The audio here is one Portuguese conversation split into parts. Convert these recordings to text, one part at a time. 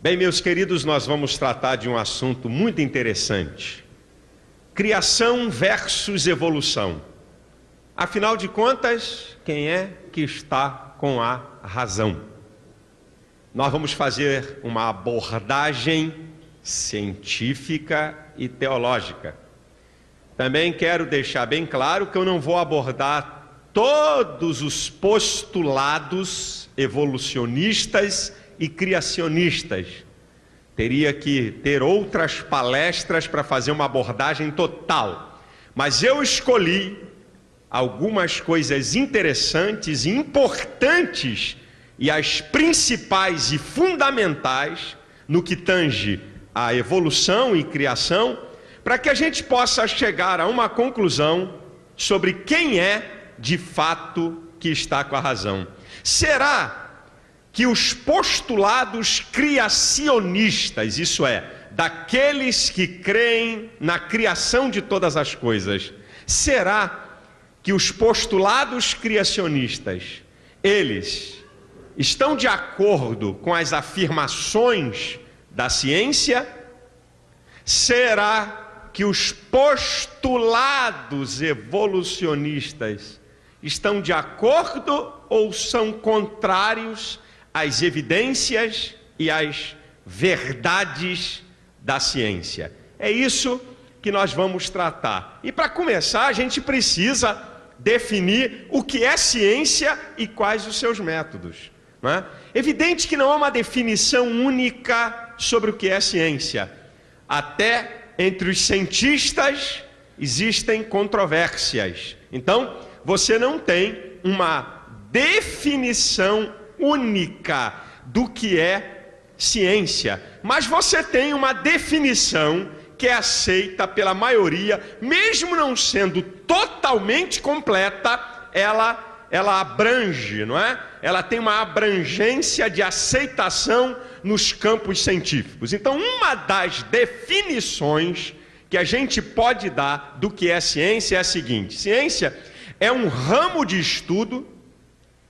Bem, meus queridos, nós vamos tratar de um assunto muito interessante. Criação versus evolução. Afinal de contas, quem é que está com a razão? Nós vamos fazer uma abordagem científica e teológica. Também quero deixar bem claro que eu não vou abordar todos os postulados evolucionistas e criacionistas. Teria que ter outras palestras para fazer uma abordagem total. Mas eu escolhi algumas coisas interessantes e importantes e as principais e fundamentais no que tange a evolução e criação, para que a gente possa chegar a uma conclusão sobre quem é de fato que está com a razão. Será que os postulados criacionistas, isso é, daqueles que creem na criação de todas as coisas, será que os postulados criacionistas, eles estão de acordo com as afirmações da ciência? Será que os postulados evolucionistas estão de acordo ou são contrários às evidências e às verdades da ciência? É isso que nós vamos tratar. E para começar, a gente precisa definir o que é ciência e quais os seus métodos, não é? Evidente que não há uma definição única sobre o que é ciência. Até entre os cientistas existem controvérsias. Então, você não tem uma definição única do que é ciência, mas você tem uma definição que é aceita pela maioria, mesmo não sendo totalmente completa, ela abrange, não é? Ela tem uma abrangência de aceitação nos campos científicos. Então, uma das definições que a gente pode dar do que é ciência é a seguinte: ciência é um ramo de estudo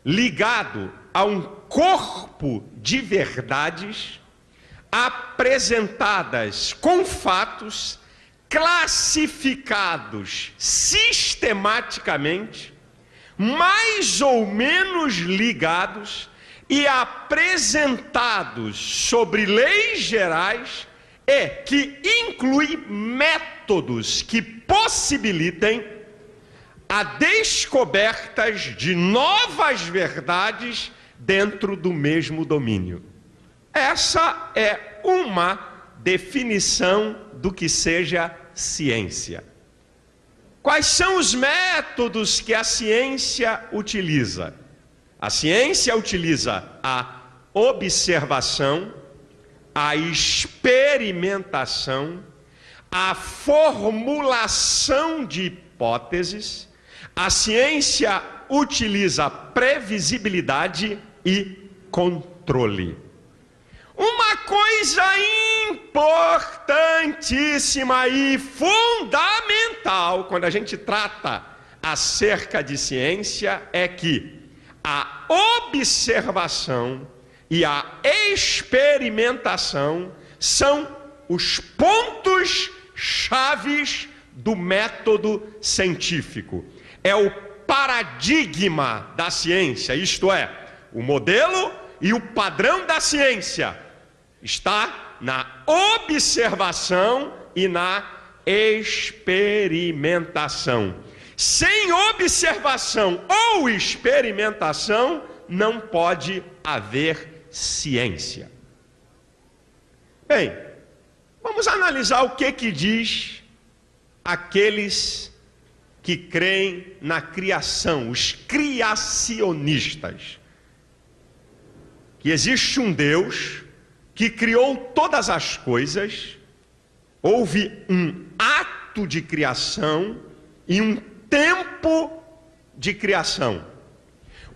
ligado a um corpo de verdades apresentadas com fatos classificados sistematicamente, mais ou menos ligados e apresentados sobre leis gerais e que inclui métodos que possibilitem a descobertas de novas verdades dentro do mesmo domínio. Essa é uma definição do que seja ciência. Quais são os métodos que a ciência utiliza? A ciência utiliza a observação, a experimentação, a formulação de hipóteses. A ciência utiliza a previsibilidade e controle. Uma coisa importantíssima e fundamental quando a gente trata acerca de ciência é que a observação e a experimentação são os pontos chaves do método científico. É o paradigma da ciência, isto é, o modelo e o padrão da ciência está na observação e na experimentação. Sem observação ou experimentação, não pode haver ciência. Bem, vamos analisar o que diz aqueles que creem na criação, os criacionistas. Que existe um Deus que criou todas as coisas, houve um ato de criação e um tempo de criação.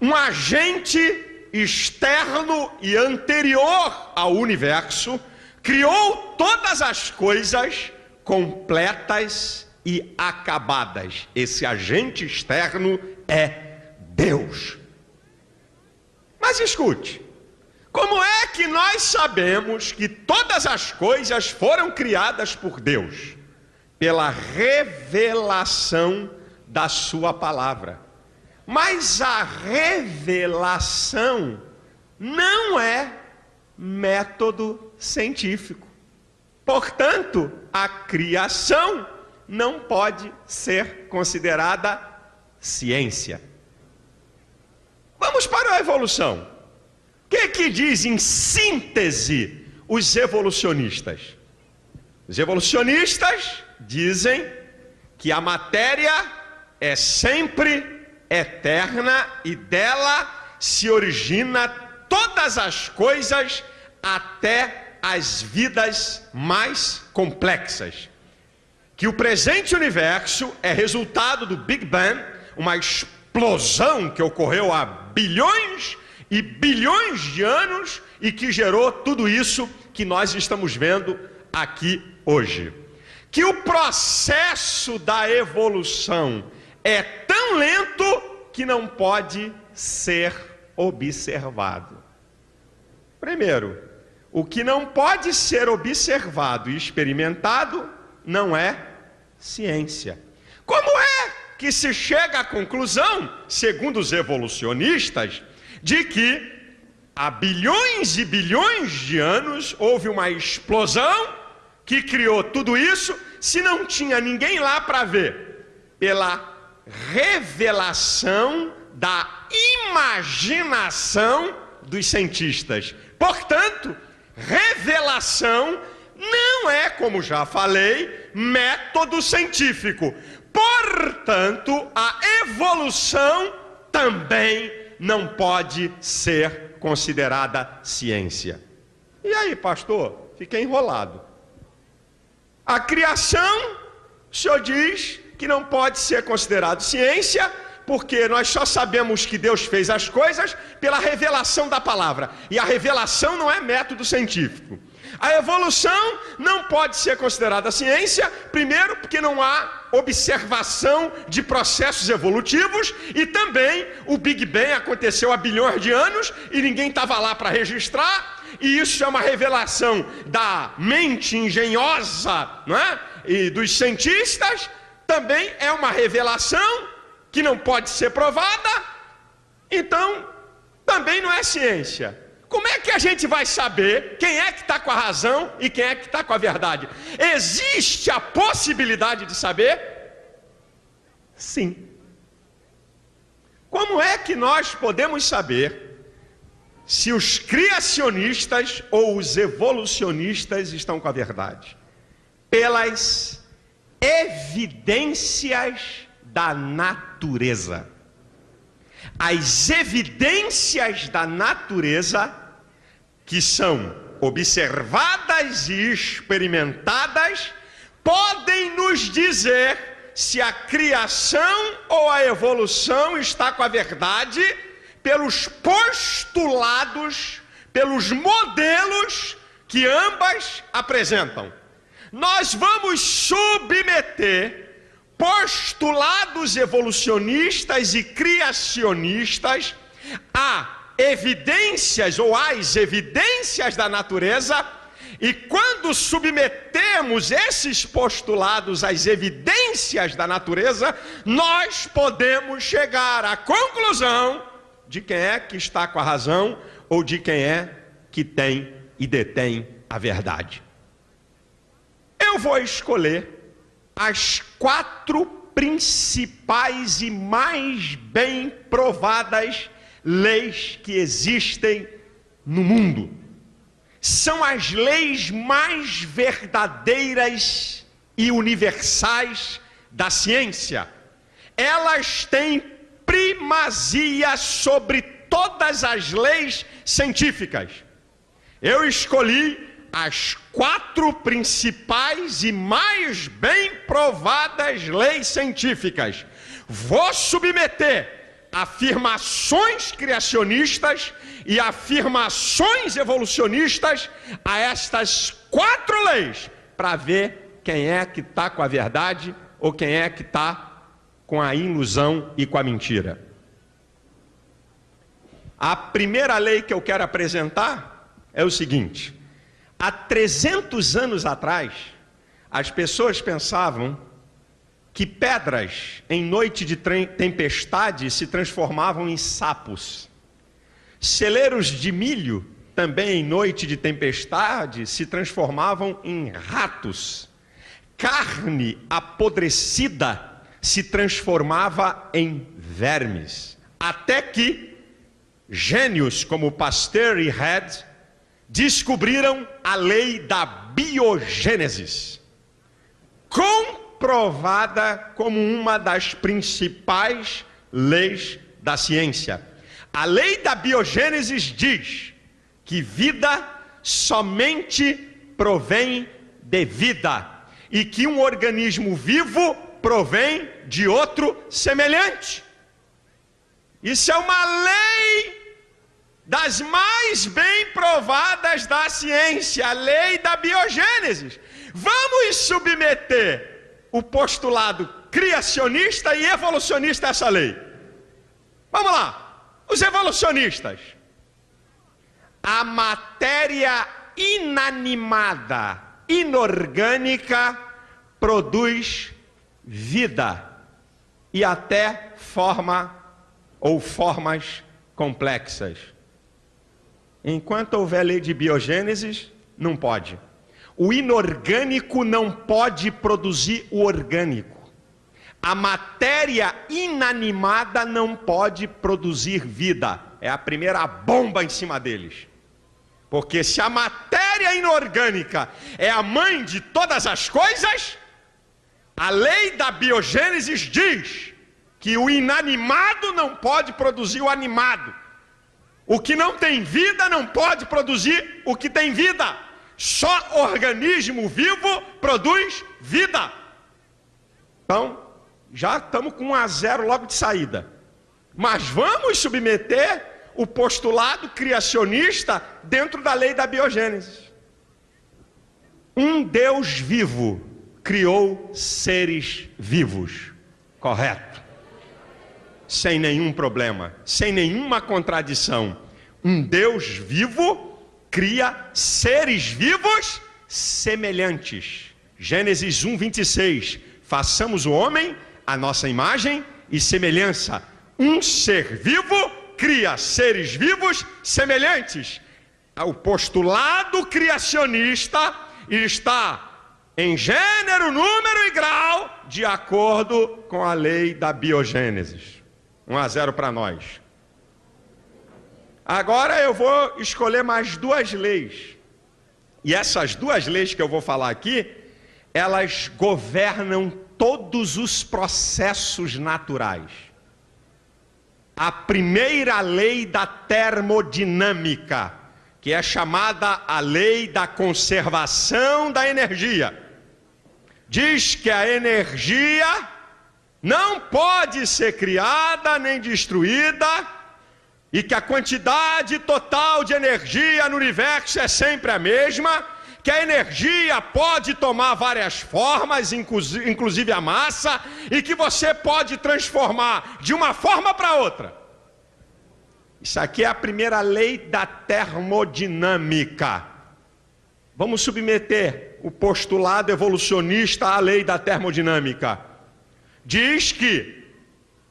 Um agente externo e anterior ao universo criou todas as coisas completas e acabadas. Esse agente externo é Deus. Mas escute, Como é que nós sabemos que todas as coisas foram criadas por Deus? Pela revelação da sua palavra. Mas a revelação não é método científico. Portanto, a criação não pode ser considerada ciência. Vamos para a evolução. O que diz em síntese os evolucionistas? Os evolucionistas dizem que a matéria é sempre eterna e dela se origina todas as coisas, até as vidas mais complexas. Que o presente universo é resultado do Big Bang, uma explosão que ocorreu há bilhões e bilhões de anos e que gerou tudo isso que nós estamos vendo aqui hoje. Que o processo da evolução é tão lento que não pode ser observado. Primeiro, o que não pode ser observado e experimentado não é ciência. Como é que se chega à conclusão, segundo os evolucionistas, de que há bilhões e bilhões de anos houve uma explosão que criou tudo isso, se não tinha ninguém lá para ver? Pela revelação da imaginação dos cientistas. Portanto, revelação não é, como já falei, método científico. Portanto, a evolução também não pode ser considerada ciência. E aí, pastor? Fiquei enrolado. A criação, o senhor diz que não pode ser considerado ciência, porque nós só sabemos que Deus fez as coisas pela revelação da palavra. E a revelação não é método científico. A evolução não pode ser considerada ciência, primeiro porque não há observação de processos evolutivos, e também o Big Bang aconteceu há bilhões de anos e ninguém estava lá para registrar, e isso é uma revelação da mente engenhosa, não é? E dos cientistas. Também é uma revelação que não pode ser provada, então também não é ciência. Como é que a gente vai saber quem é que está com a razão e quem é que está com a verdade? Existe a possibilidade de saber? Sim. Como é que nós podemos saber se os criacionistas ou os evolucionistas estão com a verdade? Pelas evidências da natureza. As evidências da natureza, que são observadas e experimentadas, podem nos dizer se a criação ou a evolução está com a verdade pelos postulados, pelos modelos que ambas apresentam. Nós vamos submeter postulados evolucionistas e criacionistas a evidências ou às evidências da natureza, e quando submetemos esses postulados às evidências da natureza, nós podemos chegar à conclusão de quem é que está com a razão ou de quem é que tem e detém a verdade. Eu vou escolher as 4 principais e mais bem provadas leis que existem no mundo. São as leis mais verdadeiras e universais da ciência. Elas têm primazia sobre todas as leis científicas. Eu escolhi as 4 principais e mais bem provadas leis científicas. Vou submeter afirmações criacionistas e afirmações evolucionistas a estas 4 leis, para ver quem é que está com a verdade ou quem é que está com a ilusão e com a mentira. A primeira lei que eu quero apresentar é o seguinte: há 300 anos atrás, as pessoas pensavam que pedras em noite de tempestade se transformavam em sapos. Celeiros de milho, também em noite de tempestade, se transformavam em ratos. Carne apodrecida se transformava em vermes. Até que gênios como Pasteur e Head descobriram a lei da biogênese, comprovada como uma das principais leis da ciência. A lei da biogênese diz que vida somente provém de vida e que um organismo vivo provém de outro semelhante. Isso é uma lei das mais bem provadas da ciência, a lei da biogênese. Vamos submeter o postulado criacionista e evolucionista a essa lei. Vamos lá, os evolucionistas. A matéria inanimada, inorgânica, produz vida e até forma ou formas complexas. Enquanto houver lei de biogênese, não pode. O inorgânico não pode produzir o orgânico. A matéria inanimada não pode produzir vida. É a primeira bomba em cima deles. Porque se a matéria inorgânica é a mãe de todas as coisas, a lei da biogênese diz que o inanimado não pode produzir o animado. O que não tem vida não pode produzir o que tem vida. Só organismo vivo produz vida. Então, já estamos com 1-0 logo de saída. Mas vamos submeter o postulado criacionista dentro da lei da biogênese. Um Deus vivo criou seres vivos. Correto. Sem nenhum problema, sem nenhuma contradição. Um Deus vivo cria seres vivos semelhantes. Gênesis 1:26. Façamos o homem à nossa imagem e semelhança. Um ser vivo cria seres vivos semelhantes. O postulado criacionista está em gênero, número e grau de acordo com a lei da biogênese. 1-0 para nós. Agora eu vou escolher mais duas leis. E essas duas leis que eu vou falar aqui, elas governam todos os processos naturais. A primeira lei da termodinâmica, que é chamada a lei da conservação da energia, diz que a energia não pode ser criada nem destruída e que a quantidade total de energia no universo é sempre a mesma, que a energia pode tomar várias formas, inclusive a massa, e que você pode transformar de uma forma para outra. Isso aqui é a primeira lei da termodinâmica. Vamos submeter o postulado evolucionista à lei da termodinâmica. Diz que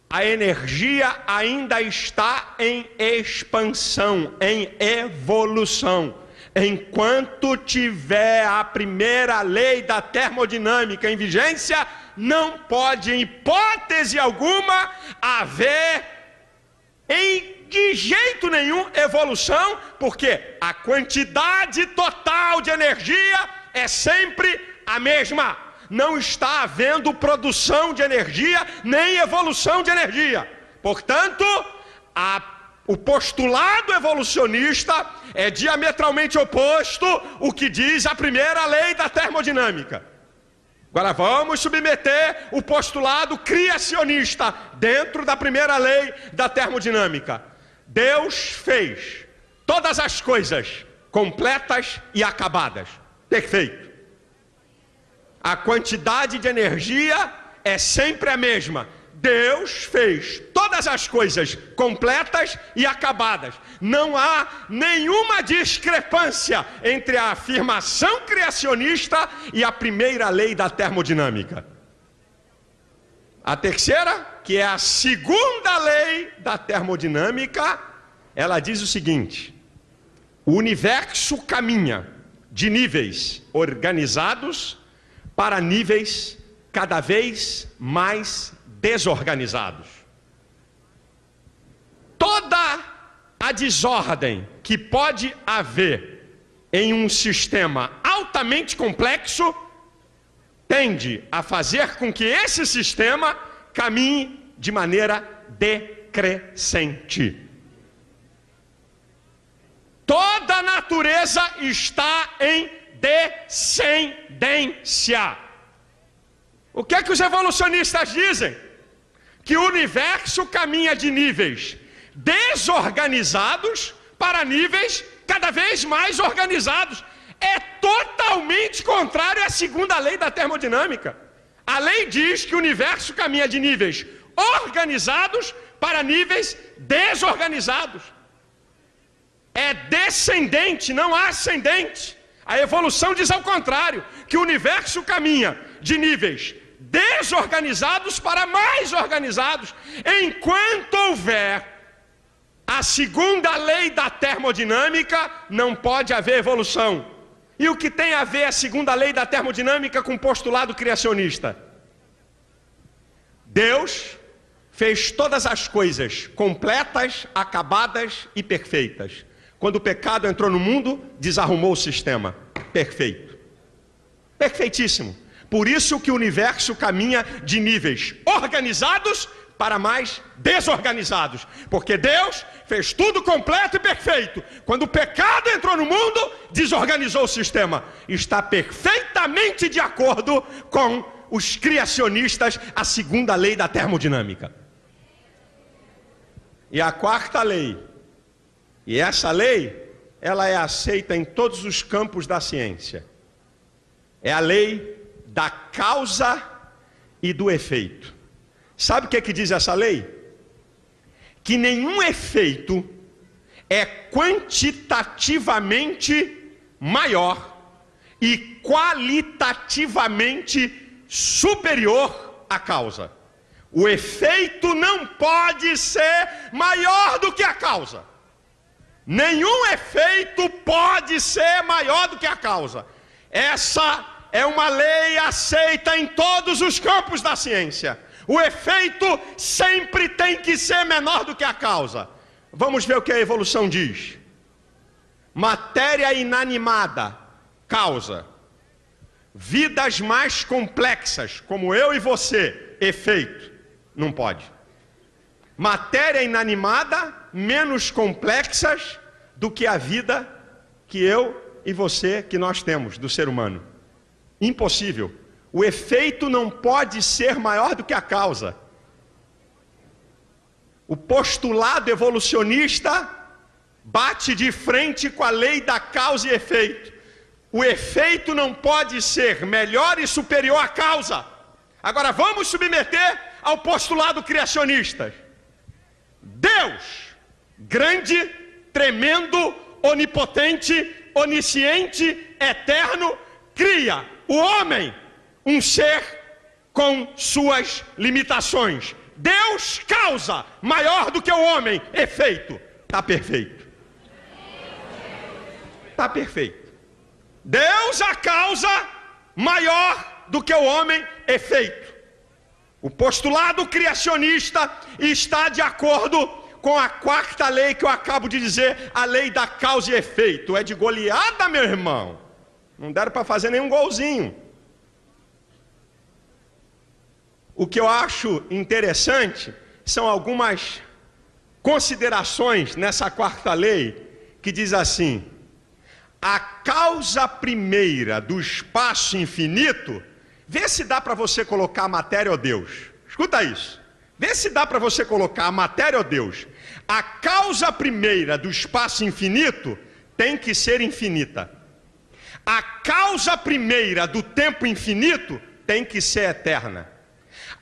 a energia ainda está em expansão, em evolução. Enquanto tiver a primeira lei da termodinâmica em vigência, não pode, em hipótese alguma, haver de jeito nenhum evolução, porque a quantidade total de energia é sempre a mesma. Não está havendo produção de energia, nem evolução de energia. Portanto, o postulado evolucionista é diametralmente oposto ao que diz a primeira lei da termodinâmica. Agora vamos submeter o postulado criacionista dentro da primeira lei da termodinâmica. Deus fez todas as coisas completas e acabadas. Perfeito. A quantidade de energia é sempre a mesma. Deus fez todas todas as coisas completas e acabadas. Não há nenhuma discrepância entre a afirmação criacionista e a primeira lei da termodinâmica. A terceira, que é a segunda lei da termodinâmica, ela diz o seguinte: o universo caminha de níveis organizados para níveis cada vez mais desorganizados. Toda a desordem que pode haver em um sistema altamente complexo tende a fazer com que esse sistema caminhe de maneira decrescente. Toda a natureza está em descendência. O que é que os evolucionistas dizem? Que o universo caminha de níveis desorganizados para níveis cada vez mais organizados. É totalmente contrário à segunda lei da termodinâmica. A lei diz que o universo caminha de níveis organizados para níveis desorganizados. É descendente, não ascendente. A evolução diz ao contrário, que o universo caminha de níveis desorganizados para mais organizados. Enquanto houver a segunda lei da termodinâmica, não pode haver evolução. E o que tem a ver a segunda lei da termodinâmica com o postulado criacionista? Deus fez todas as coisas completas, acabadas e perfeitas. Quando o pecado entrou no mundo, desarrumou o sistema. Perfeito. Perfeitíssimo. Por isso que o universo caminha de níveis organizados para mais desorganizados. Porque Deus fez tudo completo e perfeito. Quando o pecado entrou no mundo, desorganizou o sistema. Está perfeitamente de acordo com os criacionistas, a segunda lei da termodinâmica. E a quarta lei, e essa lei, ela é aceita em todos os campos da ciência. É a lei da causa e do efeito. Sabe o que é que diz essa lei? Que nenhum efeito é quantitativamente maior e qualitativamente superior à causa. O efeito não pode ser maior do que a causa. Nenhum efeito pode ser maior do que a causa. Essa é uma lei aceita em todos os campos da ciência. O efeito sempre tem que ser menor do que a causa. Vamos ver o que a evolução diz. Matéria inanimada, causa. Vidas mais complexas, como eu e você, efeito. Não pode. Matéria inanimada, menos complexas do que a vida que eu e você, que nós temos, do ser humano. Impossível. O efeito não pode ser maior do que a causa. O postulado evolucionista bate de frente com a lei da causa e efeito. O efeito não pode ser melhor e superior à causa. Agora vamos submeter ao postulado criacionista. Deus, grande, tremendo, onipotente, onisciente, eterno, cria o homem, um ser com suas limitações. Deus causa maior do que o homem, efeito. Está perfeito. Está perfeito. Deus a causa maior do que o homem, efeito. O postulado criacionista está de acordo com a quarta lei que eu acabo de dizer, a lei da causa e efeito. É de goleada, meu irmão. Não deram para fazer nenhum golzinho. O que eu acho interessante são algumas considerações nessa quarta lei que diz assim: a causa primeira do espaço infinito, vê se dá para você colocar a matéria ou Deus. Escuta isso. Vê se dá para você colocar a matéria ou Deus. A causa primeira do espaço infinito tem que ser infinita. A causa primeira do tempo infinito tem que ser eterna.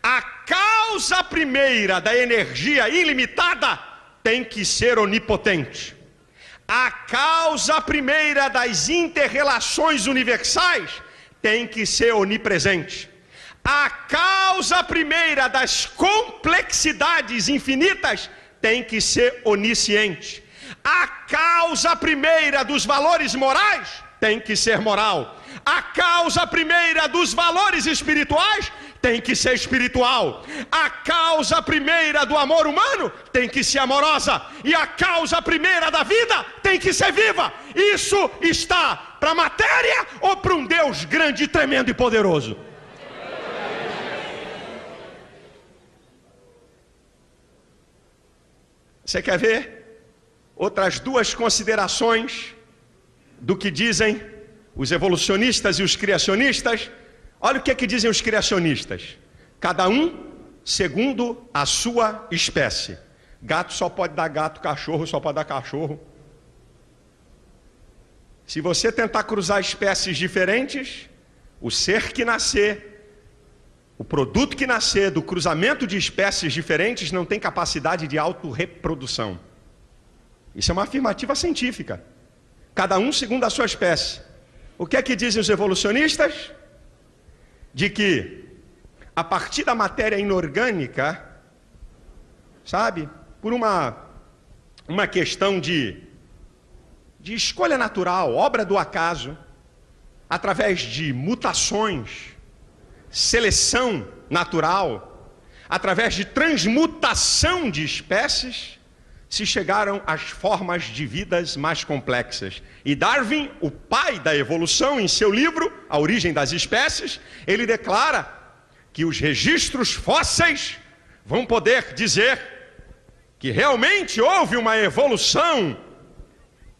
A causa primeira da energia ilimitada tem que ser onipotente. A causa primeira das inter-relações universais tem que ser onipresente. A causa primeira das complexidades infinitas tem que ser onisciente. A causa primeira dos valores morais tem que ser moral. A causa primeira dos valores espirituais tem que ser espiritual. A causa primeira do amor humano tem que ser amorosa. E a causa primeira da vida tem que ser viva. Isso está para a matéria ou para um Deus grande, tremendo e poderoso? Você quer ver outras duas considerações do que dizem os evolucionistas e os criacionistas? Olha o que é que dizem os criacionistas. Cada um segundo a sua espécie. Gato só pode dar gato, cachorro só pode dar cachorro. Se você tentar cruzar espécies diferentes, o ser que nascer, o produto que nascer do cruzamento de espécies diferentes não tem capacidade de autorreprodução. Isso é uma afirmativa científica. Cada um segundo a sua espécie. O que é que dizem os evolucionistas? De que a partir da matéria inorgânica, sabe, por uma questão de escolha natural, obra do acaso, através de mutações, seleção natural, através de transmutação de espécies, se chegaram às formas de vidas mais complexas. E Darwin, o pai da evolução, em seu livro A Origem das Espécies, ele declara que os registros fósseis vão poder dizer que realmente houve uma evolução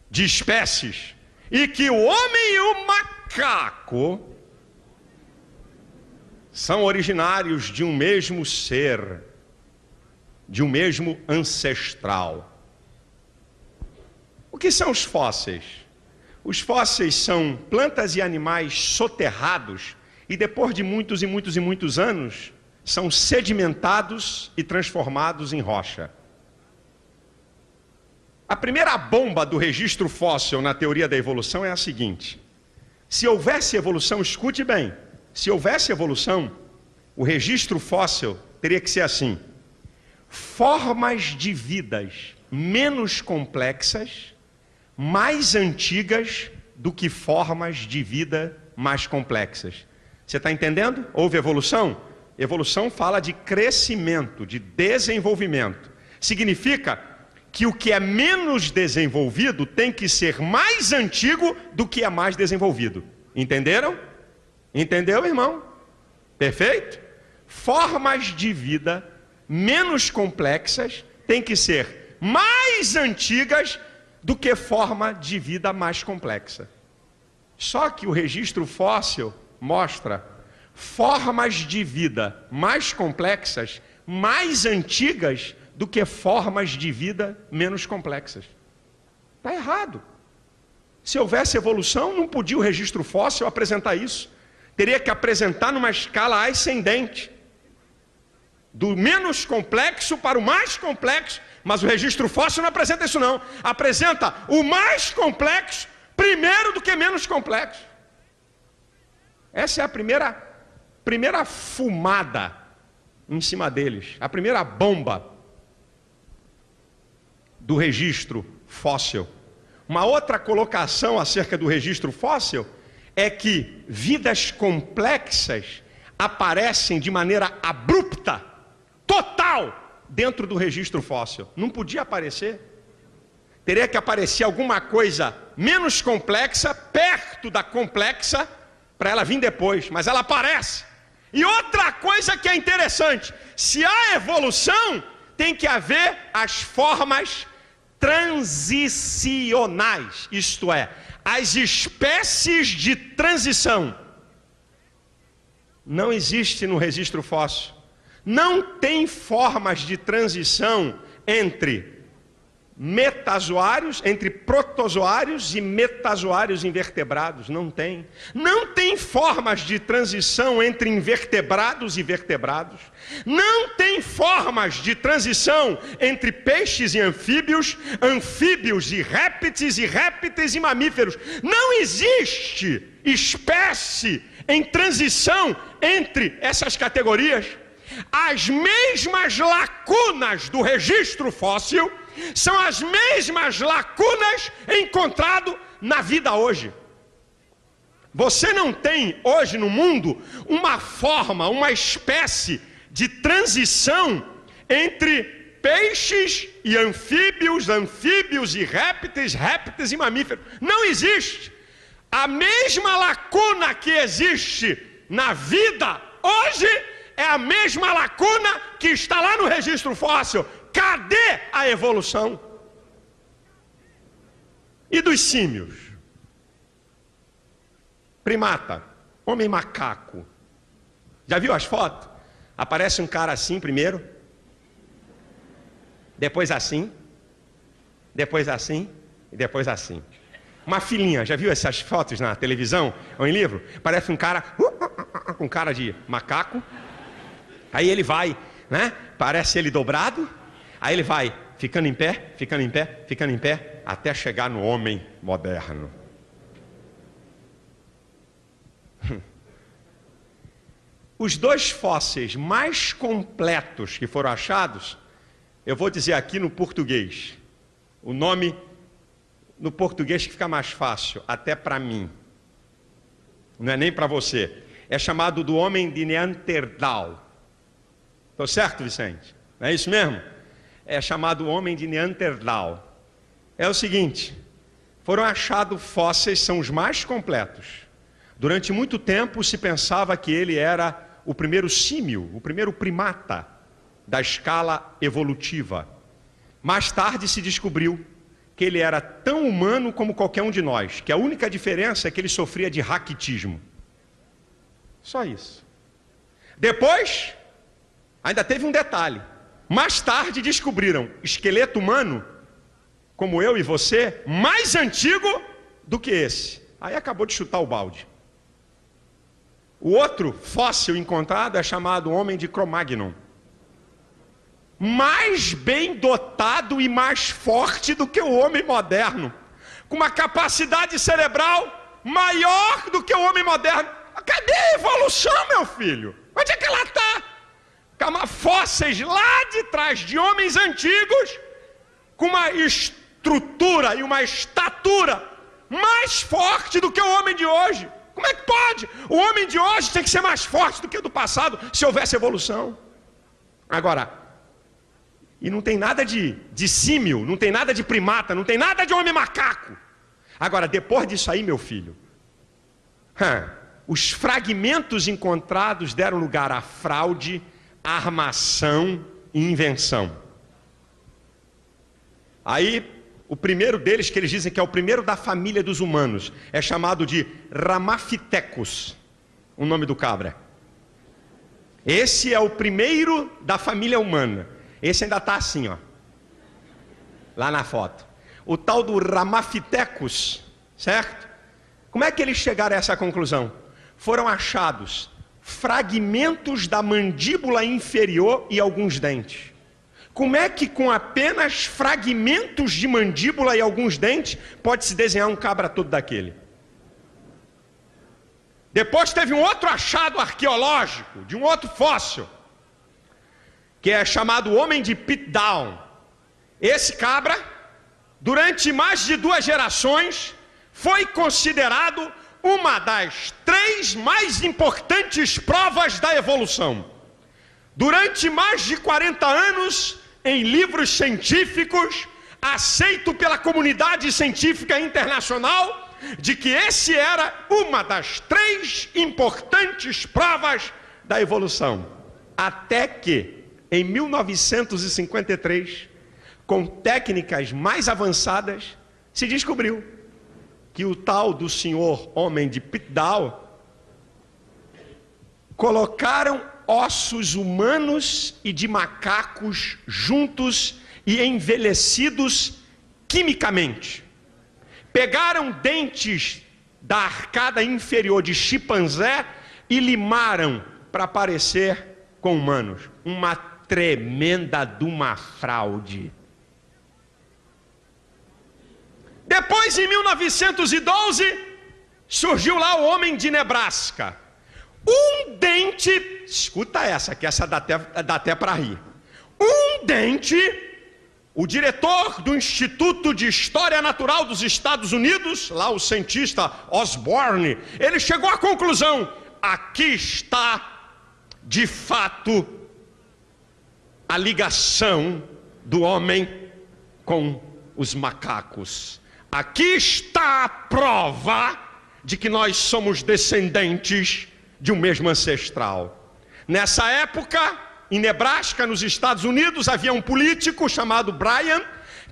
de espécies e que o homem e o macaco são originários de um mesmo ser, de um mesmo ancestral. O que são os fósseis? Os fósseis são plantas e animais soterrados e depois de muitos e muitos e muitos anos são sedimentados e transformados em rocha. A primeira bomba do registro fóssil na teoria da evolução é a seguinte: se houvesse evolução, escute bem, se houvesse evolução, o registro fóssil teria que ser assim: formas de vidas menos complexas, mais antigas do que formas de vida mais complexas. Você está entendendo? Houve evolução? Evolução fala de crescimento, de desenvolvimento. Significa que o que é menos desenvolvido tem que ser mais antigo do que é mais desenvolvido. Entenderam? Entendeu, irmão? Perfeito? Formas de vida menos complexas têm que ser mais antigas do que forma de vida mais complexa. Só que o registro fóssil mostra formas de vida mais complexas, mais antigas do que formas de vida menos complexas. Está errado. Se houvesse evolução, não podia o registro fóssil apresentar isso. Teria que apresentar numa escala ascendente, do menos complexo para o mais complexo, mas o registro fóssil não apresenta isso não. Apresenta o mais complexo primeiro do que menos complexo. Essa é a primeira fumada em cima deles, a primeira bomba do registro fóssil. Uma outra colocação acerca do registro fóssil é que vidas complexas aparecem de maneira abrupta, total, dentro do registro fóssil. Não podia aparecer. Teria que aparecer alguma coisa menos complexa, perto da complexa, para ela vir depois, mas ela aparece. E outra coisa que é interessante, se há evolução, tem que haver as formas transicionais, isto é, as espécies de transição. Não existe no registro fóssil. Não tem formas de transição entre metazoários, entre protozoários e metazoários invertebrados. Não tem. Não tem formas de transição entre invertebrados e vertebrados. Não tem formas de transição entre peixes e anfíbios, anfíbios e répteis e mamíferos. Não existe espécie em transição entre essas categorias. As mesmas lacunas do registro fóssil são as mesmas lacunas encontradas na vida hoje. Você não tem hoje no mundo uma forma, uma espécie de transição entre peixes e anfíbios, anfíbios e répteis e mamíferos. Não existe. A mesma lacuna que existe na vida hoje é a mesma lacuna que está lá no registro fóssil. Cadê a evolução? E dos símios? Primata, homem macaco. Já viu as fotos? Aparece um cara assim primeiro, depois assim, depois assim e depois assim. Uma filhinha, já viu essas fotos na televisão ou em livro? Parece um cara com cara de macaco. Aí ele vai, né? Parece ele dobrado. Aí ele vai ficando em pé, ficando em pé, ficando em pé, até chegar no homem moderno. Os dois fósseis mais completos que foram achados, eu vou dizer aqui no português. O nome no português que fica mais fácil, até para mim. Não é nem para você. É chamado do homem de Neandertal. Estou certo, Vicente? Não é isso mesmo? É chamado homem de Neandertal. É o seguinte, foram achados fósseis, são os mais completos. Durante muito tempo se pensava que ele era o primeiro símio, o primeiro primata da escala evolutiva. Mais tarde se descobriu que ele era tão humano como qualquer um de nós, que a única diferença é que ele sofria de raquitismo. Só isso. Depois, ainda teve um detalhe. Mais tarde descobriram esqueleto humano, como eu e você, mais antigo do que esse. Aí acabou de chutar o balde. O outro fóssil encontrado é chamado homem de Cro-Magnon. Mais bem dotado e mais forte do que o homem moderno. Com uma capacidade cerebral maior do que o homem moderno. Cadê a evolução, meu filho? Onde é que ela está? Fósseis lá de trás de homens antigos com uma estrutura e uma estatura mais forte do que o homem de hoje. Como é que pode? O homem de hoje tem que ser mais forte do que o do passado se houvesse evolução. Agora, e não tem nada de símio, não tem nada de primata, não tem nada de homem macaco. Agora, depois disso aí, meu filho, os fragmentos encontrados deram lugar à fraude, armação e invenção. Aí, o primeiro deles, que eles dizem que é o primeiro da família dos humanos, é chamado de Ramapithecus, o nome do cabra. Esse é o primeiro da família humana. Esse ainda está assim, ó, lá na foto. O tal do Ramapithecus, certo? Como é que eles chegaram a essa conclusão? Foram achados fragmentos da mandíbula inferior e alguns dentes. Como é que com apenas fragmentos de mandíbula e alguns dentes pode-se desenhar um cabra todo daquele? Depois teve um outro achado arqueológico, de um outro fóssil, que é chamado homem de Pitdown. Esse cabra, durante mais de 2 gerações, foi considerado uma das 3 mais importantes provas da evolução. Durante mais de 40 anos, em livros científicos, aceito pela comunidade científica internacional, de que esse era uma das 3 importantes provas da evolução. Até que, em 1953, com técnicas mais avançadas, se descobriu que o tal do senhor homem de Pitdown colocaram ossos humanos e de macacos juntos e envelhecidos quimicamente. Pegaram dentes da arcada inferior de chimpanzé e limaram para parecer com humanos. Uma tremenda de uma fraude. Depois, em 1912, surgiu lá o homem de Nebraska. Um dente, escuta essa, que essa dá até para rir. Um dente, o diretor do Instituto de História Natural dos Estados Unidos, lá o cientista Osborne, ele chegou à conclusão: aqui está, de fato, a ligação do homem com os macacos. Aqui está a prova de que nós somos descendentes de um mesmo ancestral. Nessa época, em Nebraska, nos Estados Unidos, havia um político chamado Bryan,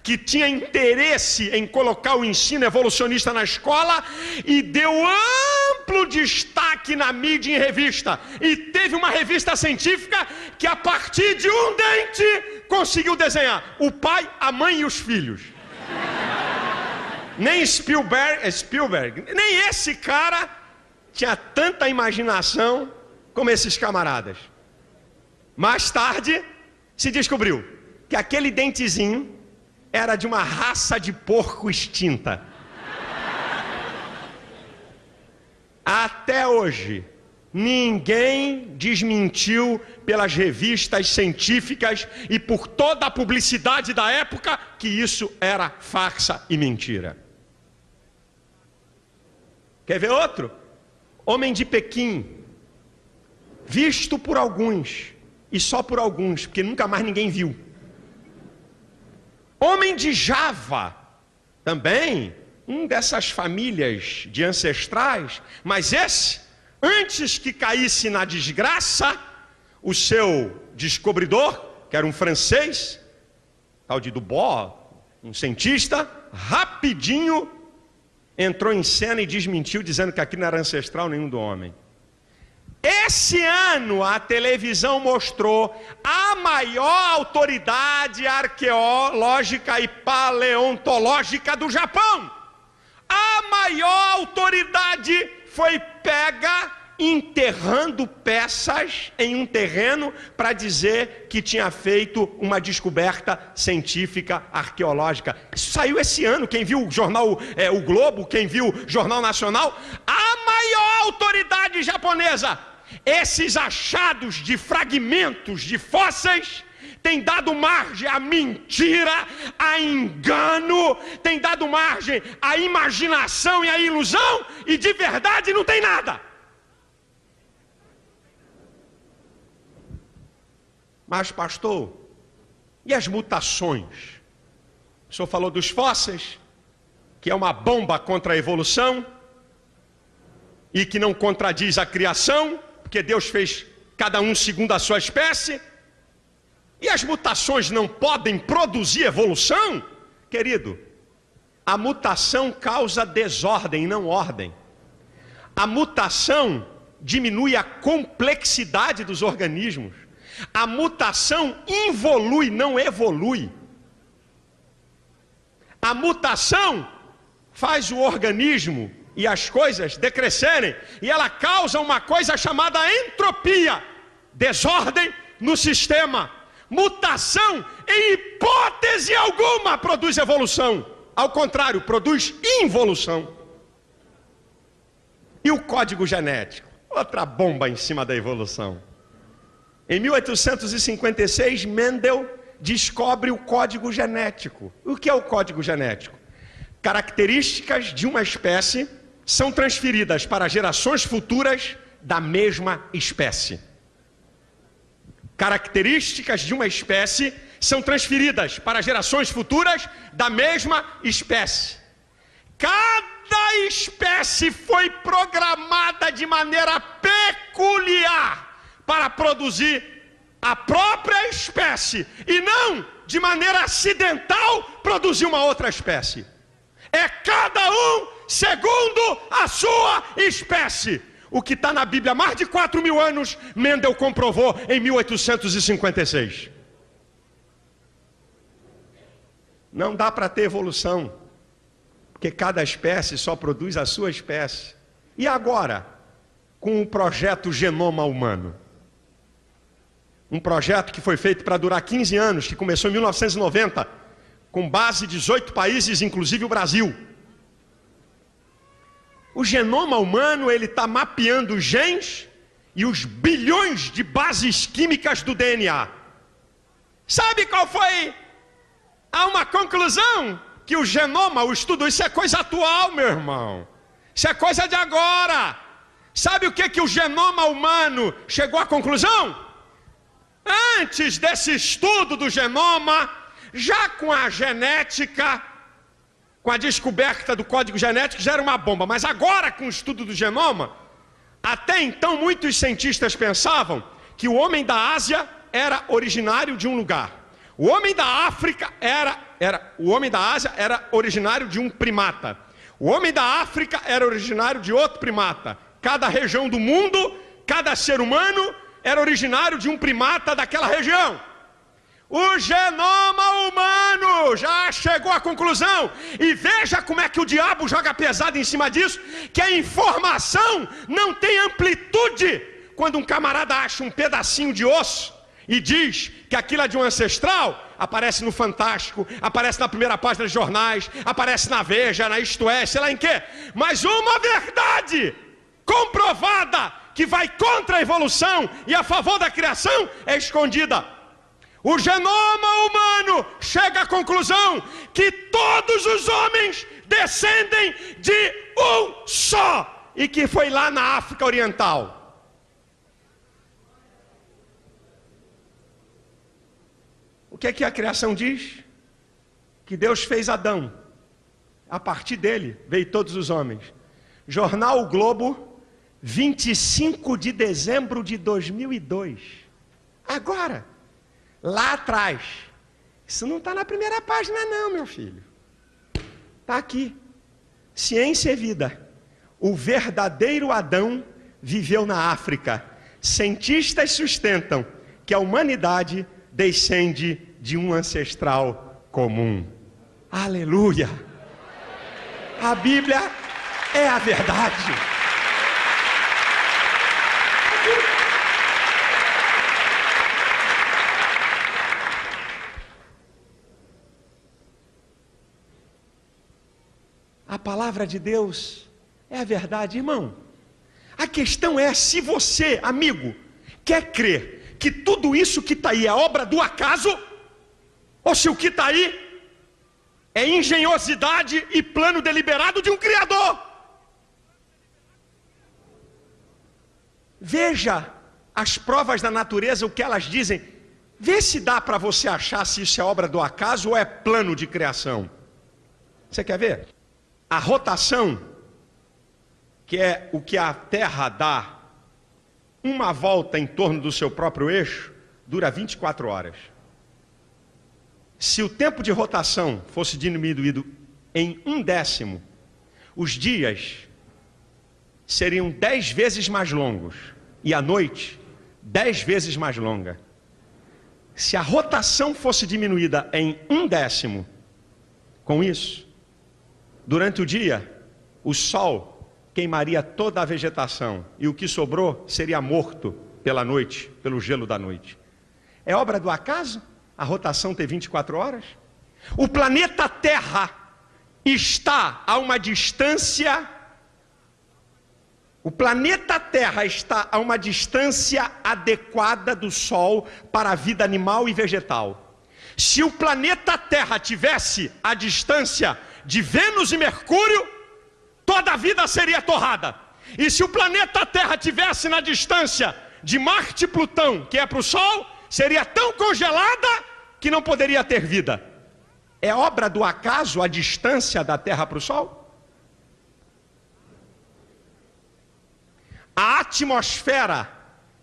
que tinha interesse em colocar o ensino evolucionista na escola e deu amplo destaque na mídia e em revista. E teve uma revista científica que, a partir de um dente, conseguiu desenhar o pai, a mãe e os filhos. Nem Spielberg, nem esse cara tinha tanta imaginação como esses camaradas. Mais tarde, se descobriu que aquele dentezinho era de uma raça de porco extinta. Até hoje, ninguém desmentiu pelas revistas científicas e por toda a publicidade da época que isso era farsa e mentira. Quer ver outro? Homem de Pequim, visto por alguns, e só por alguns, porque nunca mais ninguém viu. Homem de Java, também dessas famílias de ancestrais, mas esse, antes que caísse na desgraça, o seu descobridor, que era um francês, tal de Dubois, um cientista, rapidinho entrou em cena e desmentiu, dizendo que aquilo não era ancestral nenhum do homem. Esse ano a televisão mostrou a maior autoridade arqueológica e paleontológica do Japão. A maior autoridade foi pega enterrando peças em um terreno para dizer que tinha feito uma descoberta científica arqueológica. Isso saiu esse ano. Quem viu o jornal O Globo, quem viu o Jornal Nacional, a maior autoridade japonesa. Esses achados de fragmentos de fósseis têm dado margem à mentira, a engano, tem dado margem à imaginação e à ilusão, e de verdade não tem nada. Mas, pastor, e as mutações? O senhor falou dos fósseis, que é uma bomba contra a evolução e que não contradiz a criação, porque Deus fez cada um segundo a sua espécie. E as mutações não podem produzir evolução? Querido, a mutação causa desordem, não ordem. A mutação diminui a complexidade dos organismos. A mutação involui, não evolui. A mutação faz o organismo e as coisas decrescerem, e ela causa uma coisa chamada entropia, desordem no sistema. Mutação, em hipótese alguma, produz evolução. Ao contrário, produz involução. E o código genético? Outra bomba em cima da evolução. Em 1856, Mendel descobre o código genético. O que é o código genético? Características de uma espécie são transferidas para gerações futuras da mesma espécie. Características de uma espécie são transferidas para gerações futuras da mesma espécie. Cada espécie foi programada de maneira peculiar para produzir a própria espécie, e não de maneira acidental produzir uma outra espécie. É cada um segundo a sua espécie. O que está na Bíblia há mais de 4.000 anos, Mendel comprovou em 1856. Não dá para ter evolução, porque cada espécie só produz a sua espécie. E agora, com o projeto Genoma Humano? Um projeto que foi feito para durar 15 anos, que começou em 1990, com base em 18 países, inclusive o Brasil. O genoma humano, ele está mapeando os genes e os bilhões de bases químicas do DNA. Sabe qual foi? Há uma conclusão que o genoma, o estudo, isso é coisa atual, meu irmão. Isso é coisa de agora. Sabe o que o genoma humano chegou à conclusão? Antes desse estudo do genoma, já com a genética, com a descoberta do código genético, já era uma bomba. Mas agora, com o estudo do genoma, até então muitos cientistas pensavam que o homem da Ásia era originário de um lugar. O homem da África o homem da Ásia era originário de um primata. O homem da África era originário de outro primata. Cada região do mundo, cada ser humano era originário de um primata daquela região. O genoma humano já chegou à conclusão, e veja como é que o diabo joga pesado em cima disso, que a informação não tem amplitude. Quando um camarada acha um pedacinho de osso e diz que aquilo é de um ancestral, aparece no Fantástico, aparece na primeira página dos jornais, aparece na Veja, na Isto É, sei lá em quê. Mas uma verdade comprovada que vai contra a evolução e a favor da criação é escondida. O genoma humano chega à conclusão que todos os homens descendem de um só, e que foi lá na África Oriental. O que é que a criação diz? Que Deus fez Adão. A partir dele veio todos os homens. Jornal O Globo, 25 de dezembro de 2002. Agora, lá atrás. Isso não está na primeira página não, meu filho. Está aqui. Ciência e vida. O verdadeiro Adão viveu na África. Cientistas sustentam que a humanidade descende de um ancestral comum. Aleluia! A Bíblia é a verdade. A palavra de Deus é a verdade, irmão. A questão é se você, amigo, quer crer que tudo isso que está aí é obra do acaso, ou se o que está aí é engenhosidade e plano deliberado de um Criador. Veja as provas da natureza, o que elas dizem. Vê se dá para você achar se isso é obra do acaso ou é plano de criação. Você quer ver? A rotação, que é o que a Terra dá uma volta em torno do seu próprio eixo, dura 24 horas. Se o tempo de rotação fosse diminuído em 1/10, os dias seriam 10 vezes mais longos e a noite 10 vezes mais longa. Se a rotação fosse diminuída em 1/10, com isso, durante o dia, o sol queimaria toda a vegetação e o que sobrou seria morto pela noite, pelo gelo da noite. É obra do acaso a rotação ter 24 horas? O planeta Terra está a uma distância... O planeta Terra está a uma distância adequada do Sol para a vida animal e vegetal. Se o planeta Terra tivesse a distância de Vênus e Mercúrio, toda a vida seria torrada. E se o planeta Terra tivesse na distância de Marte e Plutão, que é para o Sol, seria tão congelada que não poderia ter vida. É obra do acaso a distância da Terra para o Sol? A atmosfera,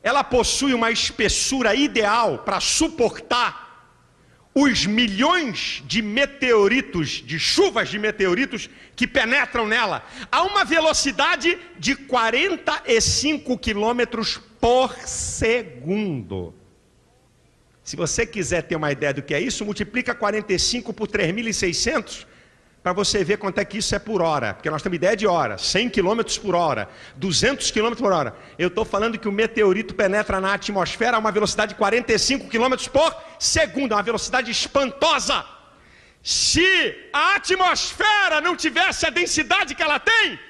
ela possui uma espessura ideal para suportar os milhões de meteoritos, de chuvas de meteoritos que penetram nela, a uma velocidade de 45 quilômetros por segundo. Se você quiser ter uma ideia do que é isso, multiplica 45 por 3.600 para você ver quanto é que isso é por hora. Porque nós temos ideia de hora, 100 km por hora, 200 km por hora. Eu estou falando que o meteorito penetra na atmosfera a uma velocidade de 45 km por segundo, é uma velocidade espantosa. Se a atmosfera não tivesse a densidade que ela tem,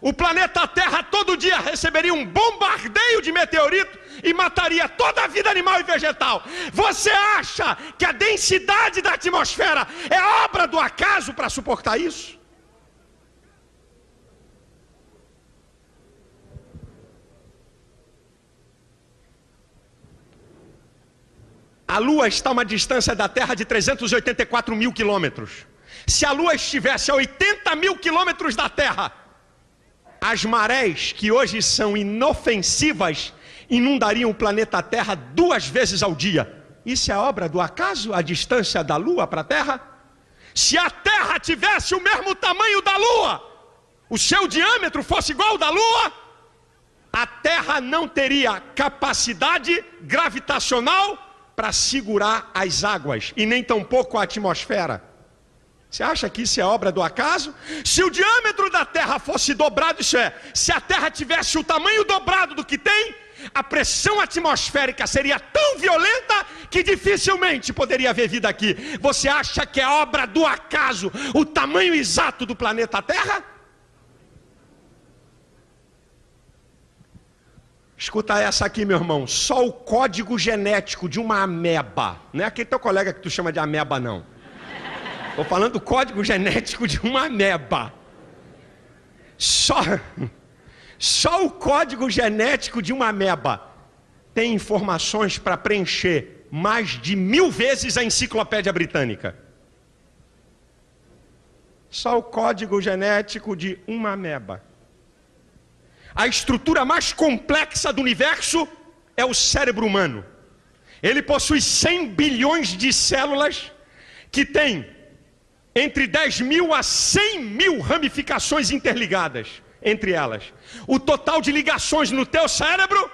o planeta Terra todo dia receberia um bombardeio de meteorito e mataria toda a vida animal e vegetal. Você acha que a densidade da atmosfera é obra do acaso para suportar isso? A Lua está a uma distância da Terra de 384 mil quilômetros. Se a Lua estivesse a 80 mil quilômetros da Terra, as marés, que hoje são inofensivas, inundariam o planeta Terra 2 vezes ao dia. Isso é obra do acaso, a distância da Lua para a Terra? Se a Terra tivesse o mesmo tamanho da Lua, o seu diâmetro fosse igual ao da Lua, a Terra não teria capacidade gravitacional para segurar as águas, e nem tampouco a atmosfera. Você acha que isso é obra do acaso? Se o diâmetro da Terra fosse dobrado, isso é, se a Terra tivesse o tamanho dobrado do que tem, a pressão atmosférica seria tão violenta que dificilmente poderia haver vida aqui. Você acha que é obra do acaso o tamanho exato do planeta Terra? Escuta essa aqui, meu irmão. Só o código genético de uma ameba, não é aquele teu colega que tu chama de ameba, não. Estou falando do código genético de uma ameba. Só o código genético de uma ameba tem informações para preencher mais de 1000 vezes a enciclopédia britânica. Só o código genético de uma ameba. A estrutura mais complexa do universo é o cérebro humano. Ele possui 100 bilhões de células que têm entre 10 mil a 100 mil ramificações interligadas entre elas. O total de ligações no teu cérebro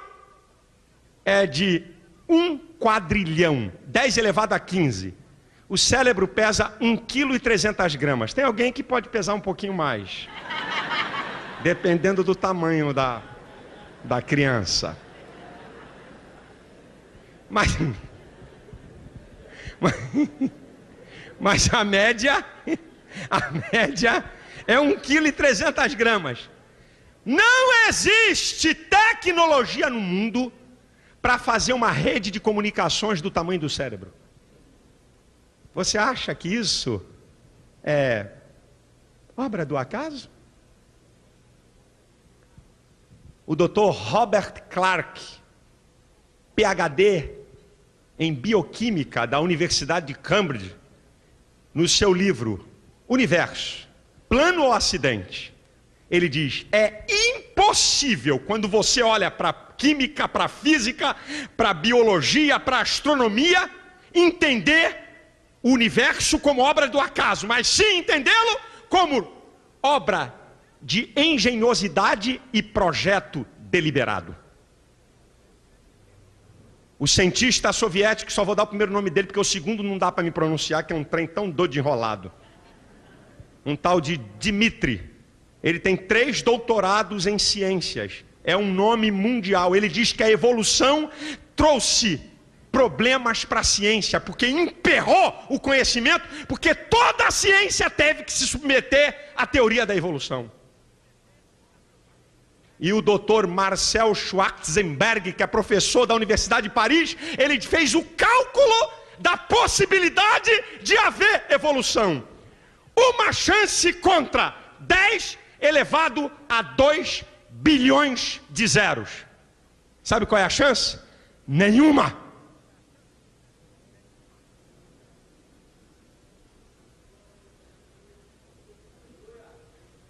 é de 1 quadrilhão, 10 elevado a 15. O cérebro pesa 1,3 kg. Tem alguém que pode pesar um pouquinho mais, dependendo do tamanho da criança. Mas a média é 1,3 kg. Não existe tecnologia no mundo para fazer uma rede de comunicações do tamanho do cérebro. Você acha que isso é obra do acaso? O Dr. Robert Clark, PhD em bioquímica da Universidade de Cambridge, no seu livro Universo, Plano ou Acidente, ele diz: é impossível, quando você olha para química, para física, para biologia, para astronomia, entender o universo como obra do acaso, mas sim entendê-lo como obra de engenhosidade e projeto deliberado. O cientista soviético, só vou dar o primeiro nome dele porque o segundo não dá para me pronunciar, que é um trem tão doido de enrolado. Um tal de Dmitri. Ele tem 3 doutorados em ciências. É um nome mundial. Ele diz que a evolução trouxe problemas para a ciência, porque emperrou o conhecimento, porque toda a ciência teve que se submeter à teoria da evolução. E o doutor Marcel Schwarzenberg, que é professor da Universidade de Paris, ele fez o cálculo da possibilidade de haver evolução. Uma chance contra 10 elevado a 2 bilhões de zeros. Sabe qual é a chance? Nenhuma.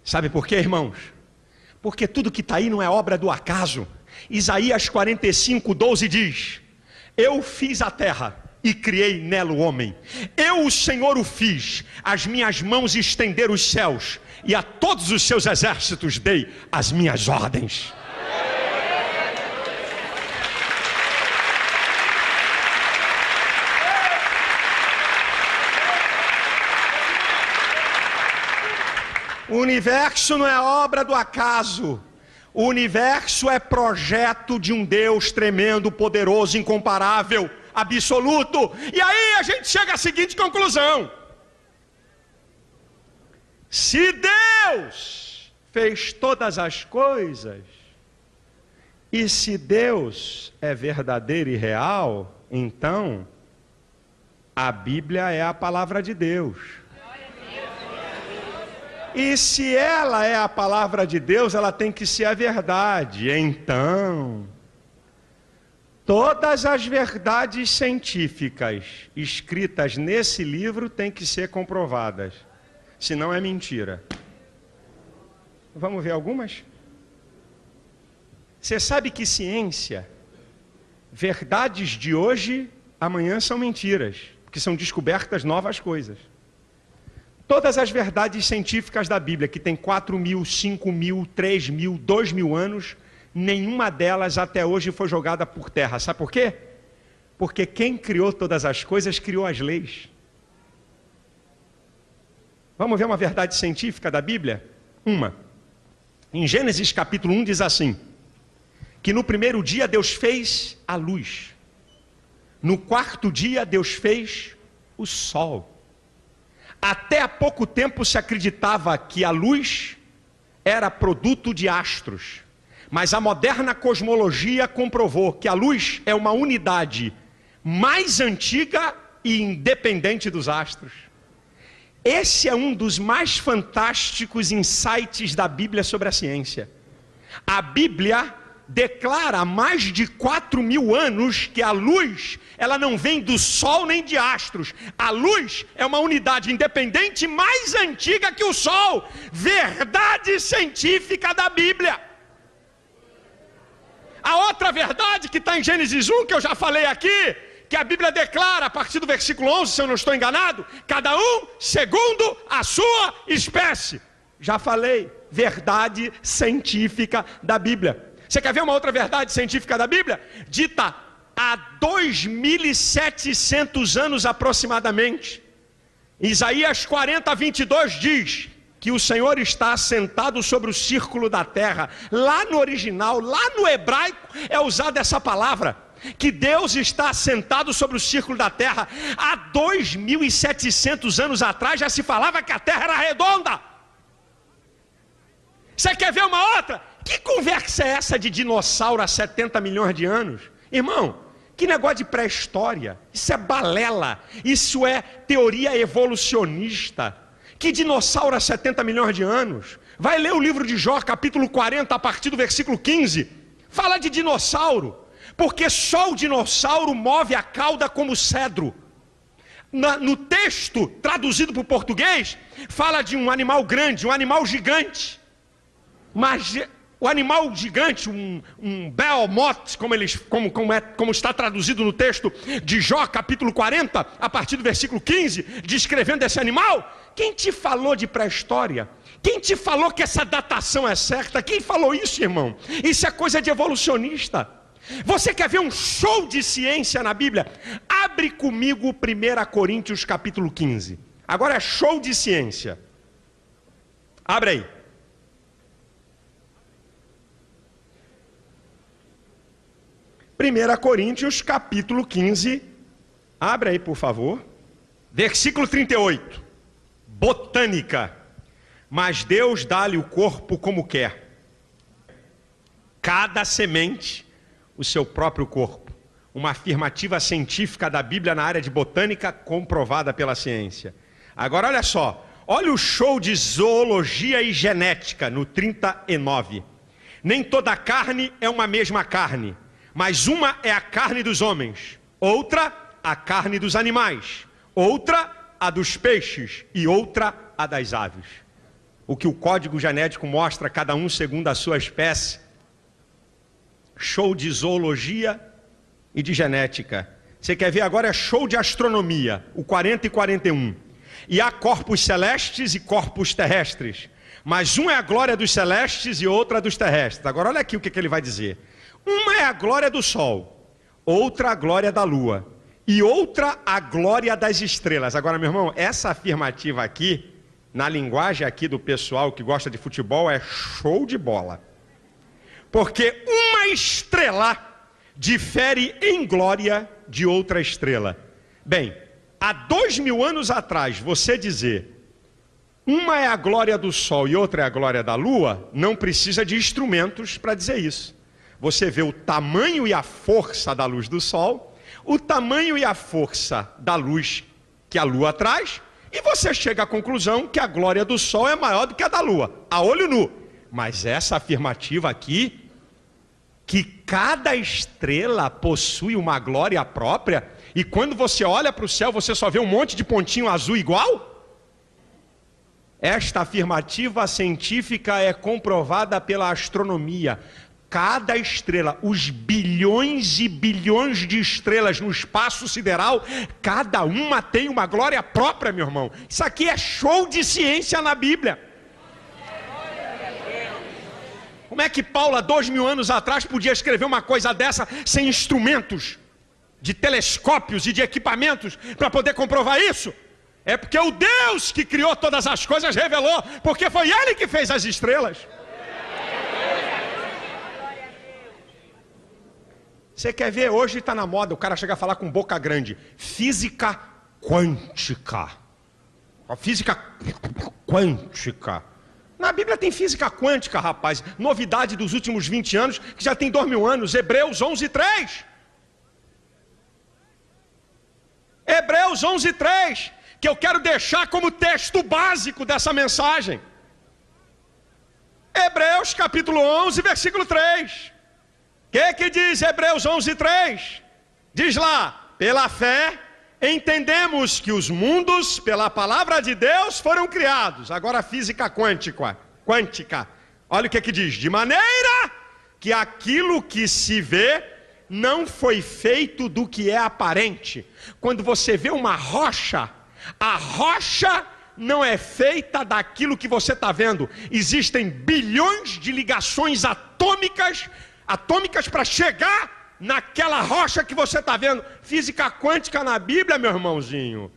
Sabe por quê, irmãos? Porque tudo que está aí não é obra do acaso. Isaías 45:12 diz: eu fiz a terra e criei nela o homem. Eu, o Senhor, o fiz. As minhas mãos estenderam os céus, e a todos os seus exércitos dei as minhas ordens. O universo não é obra do acaso. O universo é projeto de um Deus tremendo, poderoso, incomparável, absoluto. E aí a gente chega à seguinte conclusão: se Deus fez todas as coisas, e se Deus é verdadeiro e real, então a Bíblia é a palavra de Deus. E se ela é a palavra de Deus, ela tem que ser a verdade. Então, todas as verdades científicas escritas nesse livro têm que ser comprovadas. Senão é mentira. Vamos ver algumas? Você sabe que ciência, verdades de hoje, amanhã são mentiras, porque são descobertas novas coisas. Todas as verdades científicas da Bíblia, que tem 4.000, 5.000, 3.000, 2.000 anos, nenhuma delas até hoje foi jogada por terra. Sabe por quê? Porque quem criou todas as coisas, criou as leis. Vamos ver uma verdade científica da Bíblia? Uma. Em Gênesis capítulo 1 diz assim, que no primeiro dia Deus fez a luz. No quarto dia Deus fez o sol. Até há pouco tempo se acreditava que a luz era produto de astros. Mas a moderna cosmologia comprovou que a luz é uma unidade mais antiga e independente dos astros. Esse é um dos mais fantásticos insights da Bíblia sobre a ciência. A Bíblia declara há mais de 4.000 anos que a luz, ela não vem do sol nem de astros. A luz é uma unidade independente mais antiga que o sol. Verdade científica da Bíblia. A outra verdade que está em Gênesis 1, que eu já falei aqui, que a Bíblia declara a partir do versículo 11, se eu não estou enganado, cada um segundo a sua espécie. Já falei, verdade científica da Bíblia. Você quer ver uma outra verdade científica da Bíblia? Dita há 2.700 anos aproximadamente. Isaías 40, 22 diz que o Senhor está assentado sobre o círculo da terra. Lá no original, lá no hebraico, é usada essa palavra, que Deus está assentado sobre o círculo da terra. Há 2.700 anos atrás já se falava que a terra era redonda. Você quer ver uma outra? Que conversa é essa de dinossauro há 70 milhões de anos? Irmão, que negócio de pré-história. Isso é balela. Isso é teoria evolucionista. Que dinossauro há 70 milhões de anos? Vai ler o livro de Jó, capítulo 40, a partir do versículo 15. Fala de dinossauro. Porque só o dinossauro move a cauda como cedro. No texto, traduzido para o português, fala de um animal grande, um animal gigante. Mas o animal gigante, um behemoth, como está traduzido no texto de Jó, capítulo 40, a partir do versículo 15, descrevendo esse animal. Quem te falou de pré-história? Quem te falou que essa datação é certa? Quem falou isso, irmão? Isso é coisa de evolucionista. Você quer ver um show de ciência na Bíblia? Abre comigo 1 Coríntios capítulo 15. Agora é show de ciência. Abre aí. 1 Coríntios capítulo 15. Abre aí, por favor. Versículo 38. Botânica. Mas Deus dá-lhe o corpo como quer. Cada semente o seu próprio corpo. Uma afirmativa científica da Bíblia na área de botânica, comprovada pela ciência. Agora olha só, olha o show de zoologia e genética no 39. Nem toda carne é uma mesma carne, mas uma é a carne dos homens, outra a carne dos animais, outra a dos peixes e outra a das aves. O que o código genético mostra, cada um segundo a sua espécie. Show de zoologia e de genética. Você quer ver agora? É show de astronomia, o 40 e 41. E há corpos celestes e corpos terrestres, mas um é a glória dos celestes e outra dos terrestres. Agora olha aqui o que ele vai dizer. Uma é a glória do sol, outra a glória da lua e outra a glória das estrelas. Agora, meu irmão, essa afirmativa aqui na linguagem aqui do pessoal que gosta de futebol, é show de bola. Porque uma estrela difere em glória de outra estrela. Bem, há 2000 anos atrás, você dizer uma é a glória do sol e outra é a glória da lua, não precisa de instrumentos para dizer isso. Você vê o tamanho e a força da luz do sol, o tamanho e a força da luz que a lua traz, e você chega à conclusão que a glória do sol é maior do que a da lua, a olho nu. Mas essa afirmativa aqui, que cada estrela possui uma glória própria, e quando você olha para o céu, você só vê um monte de pontinho azul igual? Esta afirmativa científica é comprovada pela astronomia. Cada estrela, os bilhões e bilhões de estrelas no espaço sideral, cada uma tem uma glória própria, meu irmão. Isso aqui é show de ciência na Bíblia. Como é que Paulo, há 2000 anos atrás, podia escrever uma coisa dessa sem instrumentos, de telescópios e de equipamentos para poder comprovar isso? É porque o Deus que criou todas as coisas revelou, porque foi Ele que fez as estrelas. Você quer ver? Hoje está na moda o cara chegar a falar com boca grande. Física quântica. A física quântica. Na Bíblia tem física quântica, rapaz. Novidade dos últimos 20 anos, que já tem 2000 anos. Hebreus 11:3. Hebreus 11:3. Que eu quero deixar como texto básico dessa mensagem. Hebreus capítulo 11, versículo 3. O que diz Hebreus 11:3? Diz lá: pela fé entendemos que os mundos, pela palavra de Deus, foram criados. Agora a física quântica. Olha o que diz: de maneira que aquilo que se vê não foi feito do que é aparente. Quando você vê uma rocha, a rocha não é feita daquilo que você está vendo. Existem bilhões de ligações atômicas para chegar naquela rocha que você está vendo. Física quântica na Bíblia, meu irmãozinho.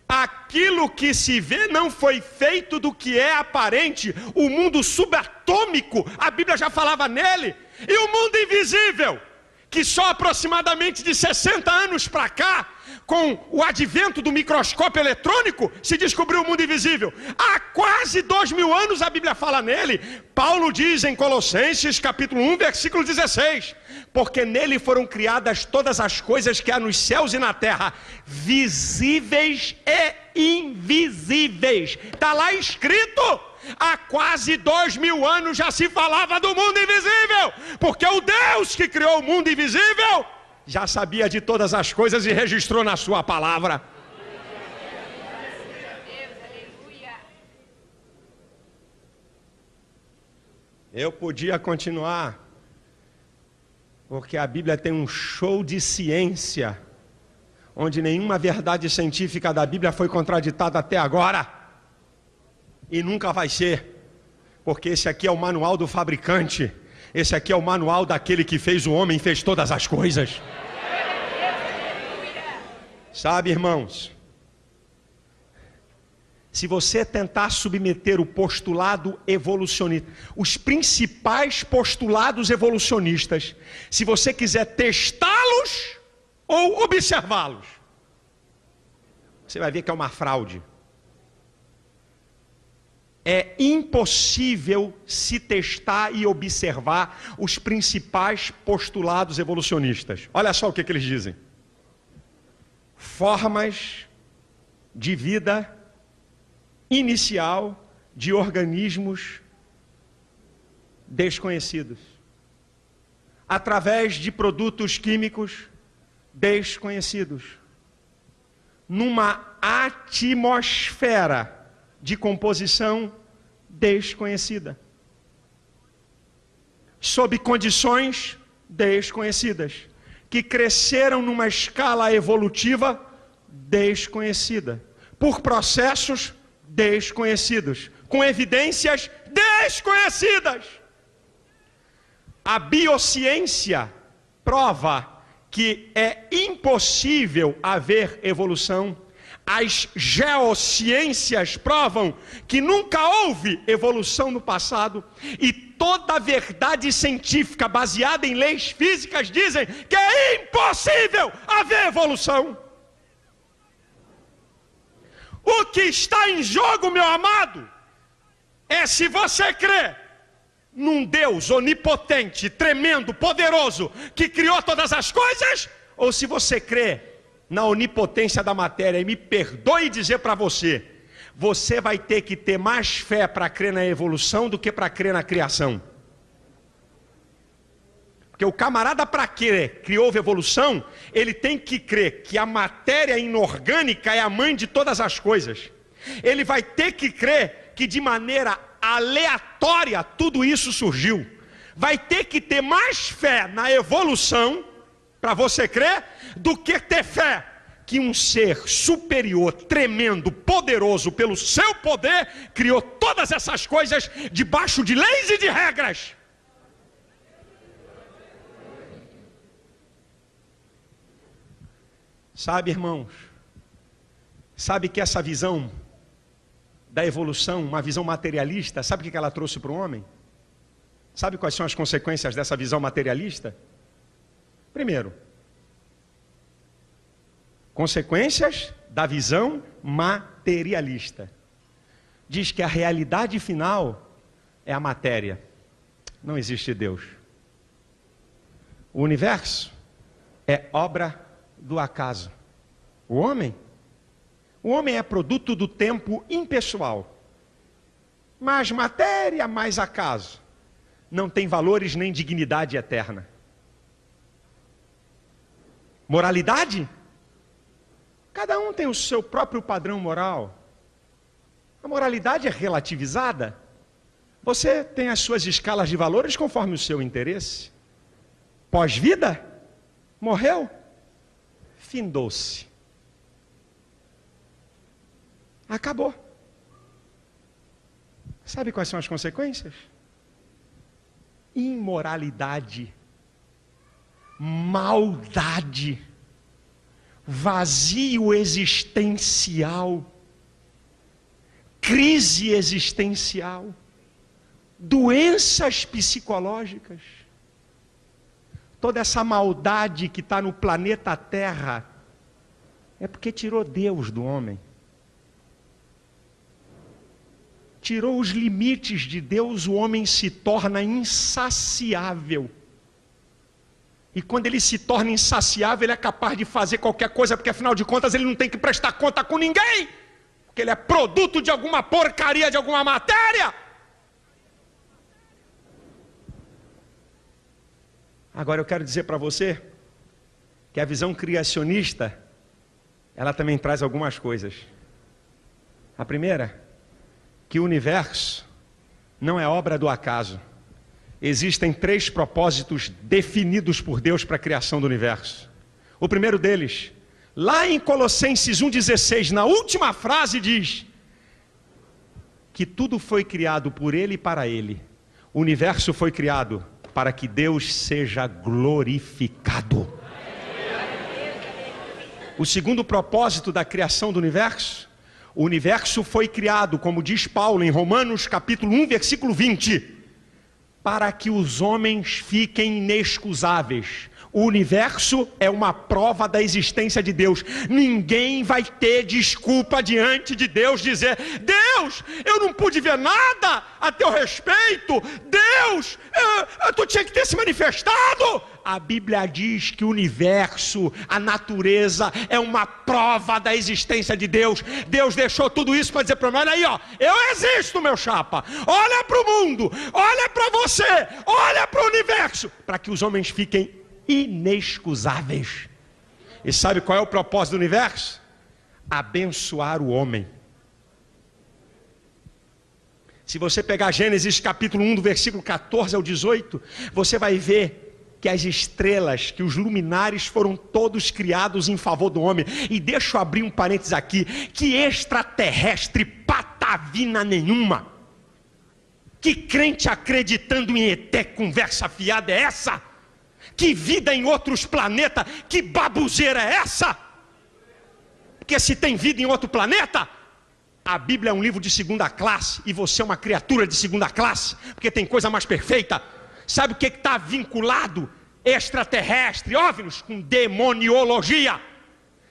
Aquilo que se vê não foi feito do que é aparente. O mundo subatômico, a Bíblia já falava nele. E o mundo invisível, que só aproximadamente de 60 anos para cá, com o advento do microscópio eletrônico, se descobriu o mundo invisível. Há quase 2000 anos a Bíblia fala nele. Paulo diz em Colossenses capítulo 1, versículo 16: porque nele foram criadas todas as coisas que há nos céus e na terra, visíveis e invisíveis. Está lá escrito. Há quase 2000 anos já se falava do mundo invisível, porque o Deus que criou o mundo invisível já sabia de todas as coisas e registrou na sua palavra. Eu podia continuar, porque a Bíblia tem um show de ciência, onde nenhuma verdade científica da Bíblia foi contraditada até agora. E nunca vai ser, porque esse aqui é o manual do fabricante, esse aqui é o manual daquele que fez o homem e fez todas as coisas. Sabe, irmãos, se você tentar submeter o postulado evolucionista, os principais postulados evolucionistas, se você quiser testá-los ou observá-los, você vai ver que é uma fraude. É impossível se testar e observar os principais postulados evolucionistas. Olha só o que eles dizem: formas de vida inicial de organismos desconhecidos, através de produtos químicos desconhecidos, numa atmosfera de composição desconhecida, sob condições desconhecidas, que cresceram numa escala evolutiva desconhecida, por processos desconhecidos, com evidências desconhecidas. A biociência prova que é impossível haver evolução As geociências provam que nunca houve evolução no passado e toda a verdade científica baseada em leis físicas dizem que é impossível haver evolução. O que está em jogo, meu amado, é se você crê num Deus onipotente, tremendo, poderoso, que criou todas as coisas, ou se você crê na onipotência da matéria. E me perdoe dizer para você, você vai ter que ter mais fé para crer na evolução do que para crer na criação. Porque o camarada, para crer que houve evolução, ele tem que crer que a matéria inorgânica é a mãe de todas as coisas. Ele vai ter que crer que de maneira aleatória tudo isso surgiu. Vai ter que ter mais fé na evolução, para você crer, do que ter fé que um ser superior, tremendo, poderoso pelo seu poder, criou todas essas coisas debaixo de leis e de regras. Sabe, irmãos, sabe que essa visão da evolução, uma visão materialista, sabe o que ela trouxe para o homem? Sabe quais são as consequências dessa visão materialista? Primeiro, consequências da visão materialista. Diz que a realidade final é a matéria. Não existe Deus. O universo é obra do acaso. O homem é produto do tempo impessoal. Mais matéria, mais acaso. Não tem valores nem dignidade eterna. Moralidade? Cada um tem o seu próprio padrão moral. A moralidade é relativizada. Você tem as suas escalas de valores conforme o seu interesse. Pós-vida? Morreu? Findou-se. Acabou. Sabe quais são as consequências? Imoralidade, maldade, vazio existencial, crise existencial, doenças psicológicas. Toda essa maldade que está no planeta Terra é porque tirou Deus do homem. Tirou os limites de Deus, o homem se torna insaciável. E quando ele se torna insaciável, ele é capaz de fazer qualquer coisa, porque afinal de contas ele não tem que prestar conta com ninguém, porque ele é produto de alguma porcaria, de alguma matéria. Agora eu quero dizer para você que a visão criacionista, ela também traz algumas coisas. A primeira, que o universo não é obra do acaso. Existem 3 propósitos definidos por Deus para a criação do universo. O primeiro deles, lá em Colossenses 1,16, na última frase diz que tudo foi criado por Ele e para Ele. O universo foi criado para que Deus seja glorificado. O segundo propósito da criação do universo, o universo foi criado, como diz Paulo em Romanos capítulo 1, versículo 20, para que os homens fiquem inexcusáveis. O universo é uma prova da existência de Deus. Ninguém vai ter desculpa diante de Deus dizer: Deus, eu não pude ver nada a teu respeito. Deus, tu tinha que ter se manifestado. A Bíblia diz que o universo, a natureza, é uma prova da existência de Deus. Deus deixou tudo isso para dizer para mim: olha aí, ó, eu existo, meu chapa. Olha para o mundo, olha para você, olha para o universo, para que os homens fiquem inexcusáveis. E sabe qual é o propósito do universo? Abençoar o homem. Se você pegar Gênesis capítulo 1, do versículo 14 ao 18, você vai ver que as estrelas, que os luminares foram todos criados em favor do homem. E deixa eu abrir um parênteses aqui, que extraterrestre patavina nenhuma, que crente acreditando em ET, conversa fiada é essa? Que vida em outros planetas, que babuzeira é essa? Porque se tem vida em outro planeta, a Bíblia é um livro de segunda classe e você é uma criatura de segunda classe, porque tem coisa mais perfeita. Sabe o que está vinculado? Extraterrestre, OVNIs, com demoniologia.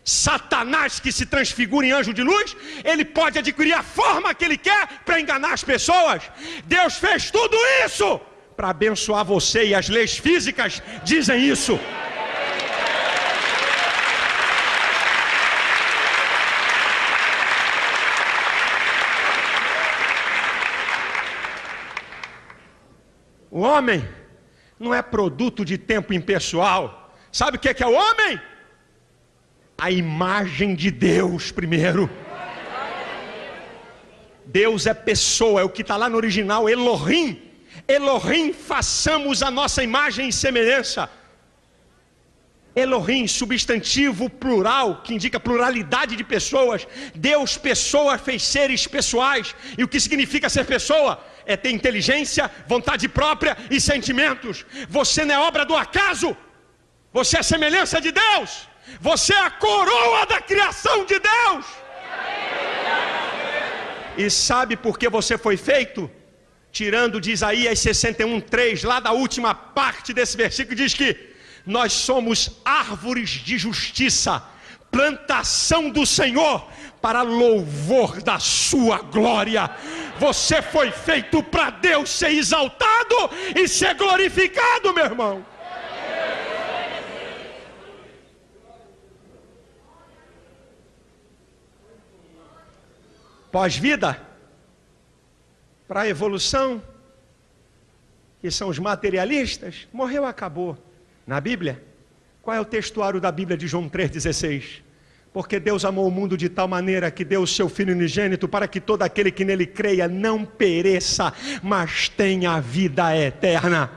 Satanás, que se transfigura em anjo de luz, ele pode adquirir a forma que ele quer para enganar as pessoas. Deus fez tudo isso para abençoar você, e as leis físicas dizem isso. O homem não é produto de tempo impessoal. Sabe o que é o homem? A imagem de Deus primeiro. Deus é pessoa, é o que está lá no original, Elohim. Elohim, façamos a nossa imagem e semelhança. Elohim, substantivo plural, que indica pluralidade de pessoas. Deus, pessoa, fez seres pessoais. E o que significa ser pessoa? É ter inteligência, vontade própria e sentimentos. Você não é obra do acaso. Você é semelhança de Deus. Você é a coroa da criação de Deus. E sabe por que você foi feito? Tirando de Isaías 61:3, lá da última parte desse versículo, diz que nós somos árvores de justiça, plantação do Senhor, para louvor da sua glória. Você foi feito para Deus ser exaltado e ser glorificado, meu irmão. Pós-vida, para a evolução, que são os materialistas, morreu, acabou. Na Bíblia, qual é o textuário da Bíblia de João 3,16? Porque Deus amou o mundo de tal maneira que deu o seu Filho unigênito para que todo aquele que nele creia não pereça, mas tenha a vida eterna.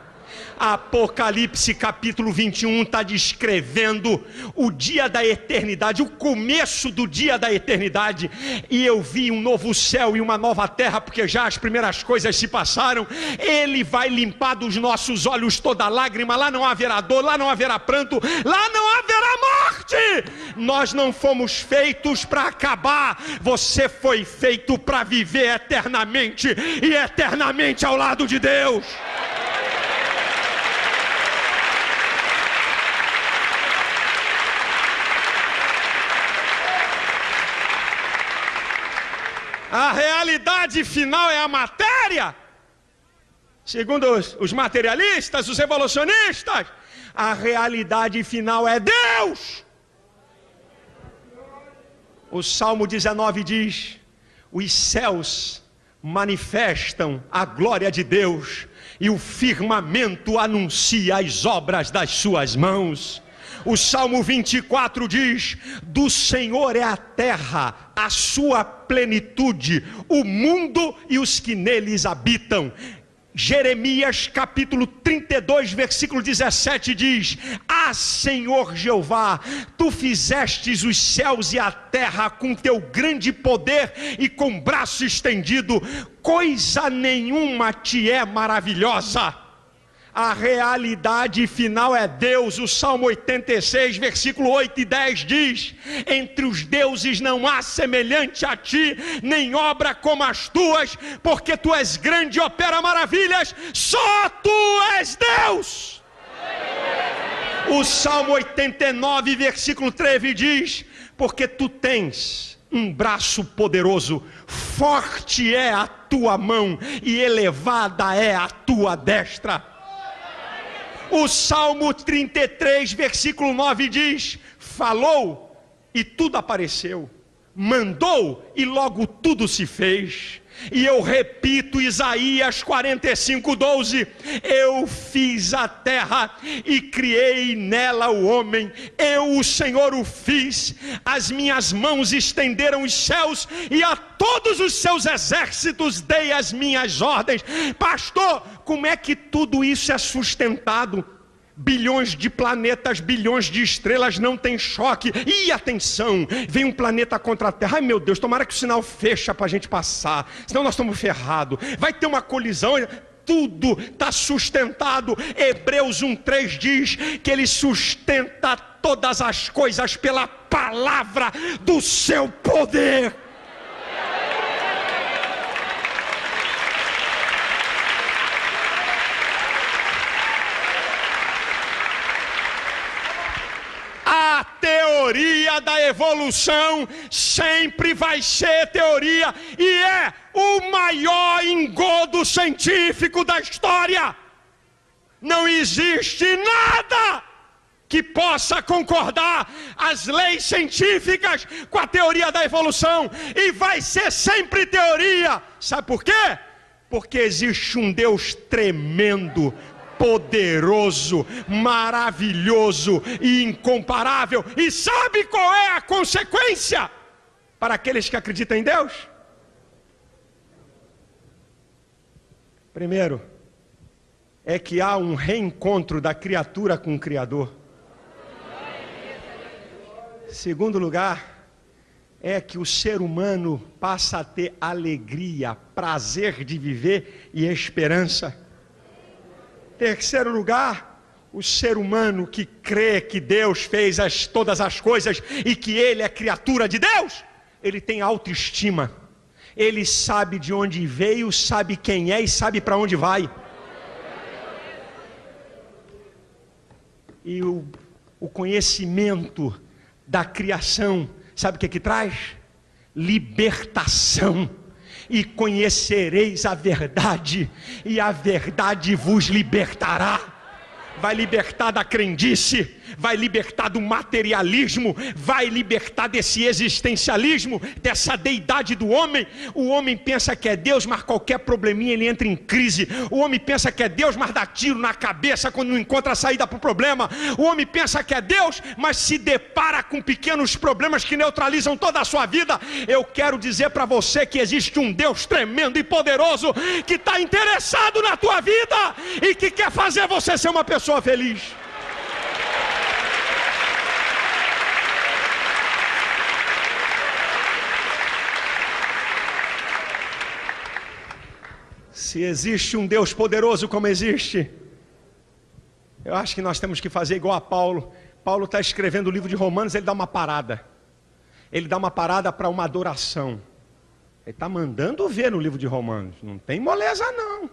Apocalipse capítulo 21 está descrevendo o dia da eternidade, o começo do dia da eternidade. E eu vi um novo céu e uma nova terra, porque já as primeiras coisas se passaram. Ele vai limpar dos nossos olhos toda lágrima. Lá não haverá dor, lá não haverá pranto, lá não haverá morte. Nós não fomos feitos para acabar. Você foi feito para viver eternamente, e eternamente ao lado de Deus. A realidade final é a matéria. Segundo os materialistas, os evolucionistas, a realidade final é Deus. O Salmo 19 diz: os céus manifestam a glória de Deus, e o firmamento anuncia as obras das suas mãos. O Salmo 24 diz: do Senhor é a terra, a sua plenitude, o mundo e os que neles habitam. Jeremias capítulo 32, versículo 17 diz: ah, Senhor Jeová, tu fizestes os céus e a terra com teu grande poder e com braço estendido, coisa nenhuma te é maravilhosa. A realidade final é Deus. O Salmo 86, versículo 8 e 10 diz: entre os deuses não há semelhante a ti, nem obra como as tuas, porque tu és grande e opera maravilhas, só tu és Deus. O Salmo 89, versículo 13 diz: porque tu tens um braço poderoso, forte é a tua mão e elevada é a tua destra. O Salmo 33, versículo 9 diz: falou e tudo apareceu, mandou e logo tudo se fez. E eu repito Isaías 45:12: eu fiz a terra e criei nela o homem, eu, o Senhor, o fiz. As minhas mãos estenderam os céus e a todos os seus exércitos dei as minhas ordens. Pastor, como é que tudo isso é sustentado? Bilhões de planetas, bilhões de estrelas, não tem choque. E atenção, vem um planeta contra a Terra. Ai meu Deus, tomara que o sinal fecha para a gente passar, senão nós estamos ferrados. Vai ter uma colisão. Tudo está sustentado. Hebreus 1:3 diz que ele sustenta todas as coisas pela palavra do seu poder. A teoria da evolução sempre vai ser teoria e é o maior engodo científico da história. Não existe nada que possa concordar as leis científicas com a teoria da evolução e vai ser sempre teoria. Sabe por quê? Porque existe um Deus tremendo, poderoso, maravilhoso e incomparável. E sabe qual é a consequência para aqueles que acreditam em Deus? Primeiro, é que há um reencontro da criatura com o Criador. Segundo lugar, é que o ser humano passa a ter alegria, prazer de viver e esperança. Terceiro lugar, o ser humano que crê que Deus fez todas as coisas e que ele é criatura de Deus, ele tem autoestima. Ele sabe de onde veio, sabe quem é e sabe para onde vai. E o conhecimento da criação, sabe o que traz? Libertação. E conhecereis a verdade, e a verdade vos libertará. Vai libertar da crendice, vai libertar do materialismo, vai libertar desse existencialismo, dessa deidade do homem. O homem pensa que é Deus, mas qualquer probleminha ele entra em crise. O homem pensa que é Deus, mas dá tiro na cabeça quando não encontra a saída para o problema. O homem pensa que é Deus, mas se depara com pequenos problemas que neutralizam toda a sua vida. Eu quero dizer para você que existe um Deus tremendo e poderoso que está interessado na tua vida e que quer fazer você ser uma pessoa feliz. Se existe um Deus poderoso como existe, eu acho que nós temos que fazer igual a Paulo. Paulo está escrevendo o livro de Romanos, ele dá uma parada. Ele dá uma parada para uma adoração. Ele está mandando ver no livro de Romanos, não tem moleza não.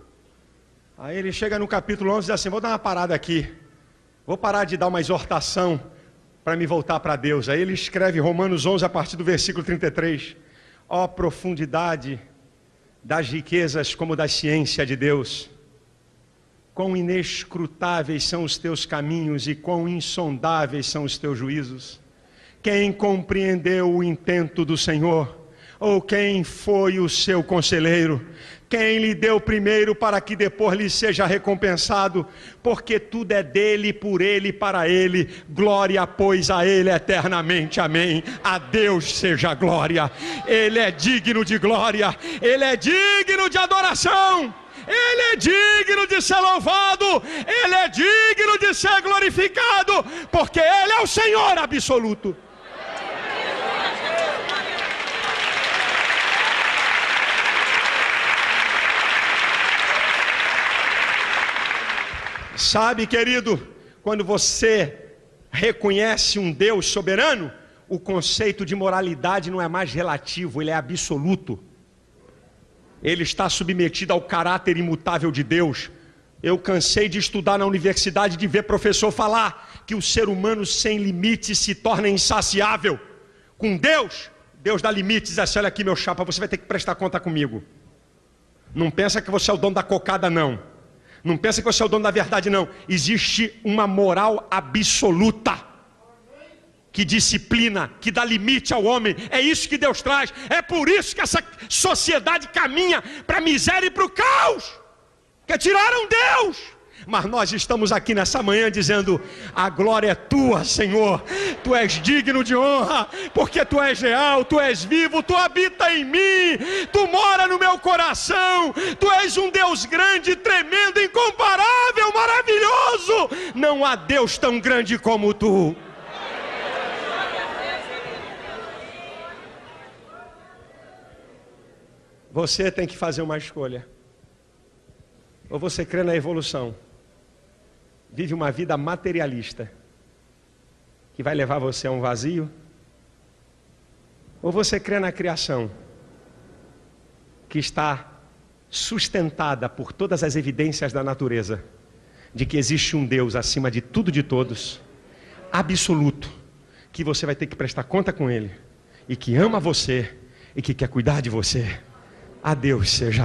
Aí ele chega no capítulo 11 e diz assim, vou dar uma parada aqui. Vou parar de dar uma exortação para me voltar para Deus. Aí ele escreve Romanos 11 a partir do versículo 33. Ó profundidade das riquezas como da ciência de Deus. Quão inescrutáveis são os teus caminhos e quão insondáveis são os teus juízos. Quem compreendeu o intento do Senhor? Ou quem foi o seu conselheiro? Quem lhe deu primeiro para que depois lhe seja recompensado? Porque tudo é dele, por ele e para ele. Glória, pois, a ele eternamente. Amém. A Deus seja glória. Ele é digno de glória. Ele é digno de adoração. Ele é digno de ser louvado. Ele é digno de ser glorificado. Porque ele é o Senhor absoluto. Sabe, querido, quando você reconhece um Deus soberano, o conceito de moralidade não é mais relativo, ele é absoluto. Ele está submetido ao caráter imutável de Deus. Eu cansei de estudar na universidade, de ver professor falar que o ser humano sem limites se torna insaciável. Com Deus, Deus dá limites, diz assim, olha aqui meu chapa, você vai ter que prestar conta comigo. Não pensa que você é o dono da cocada não. Não pensa que você é o dono da verdade, não. Existe uma moral absoluta que disciplina, que dá limite ao homem. É isso que Deus traz. É por isso que essa sociedade caminha para a miséria e para o caos. Que tiraram Deus. Mas nós estamos aqui nessa manhã dizendo, a glória é tua, Senhor. Tu és digno de honra, porque tu és real, tu és vivo, tu habita em mim, tu mora no meu coração. Tu és um Deus grande, tremendo, incomparável, maravilhoso. Não há Deus tão grande como tu. Você tem que fazer uma escolha. Ou você crê na evolução, vive uma vida materialista, que vai levar você a um vazio, Ou você crê na criação, que está sustentada por todas as evidências da natureza, de que existe um Deus acima de tudo e de todos, absoluto, que você vai ter que prestar conta com Ele, e que ama você, e que quer cuidar de você. A Deus seja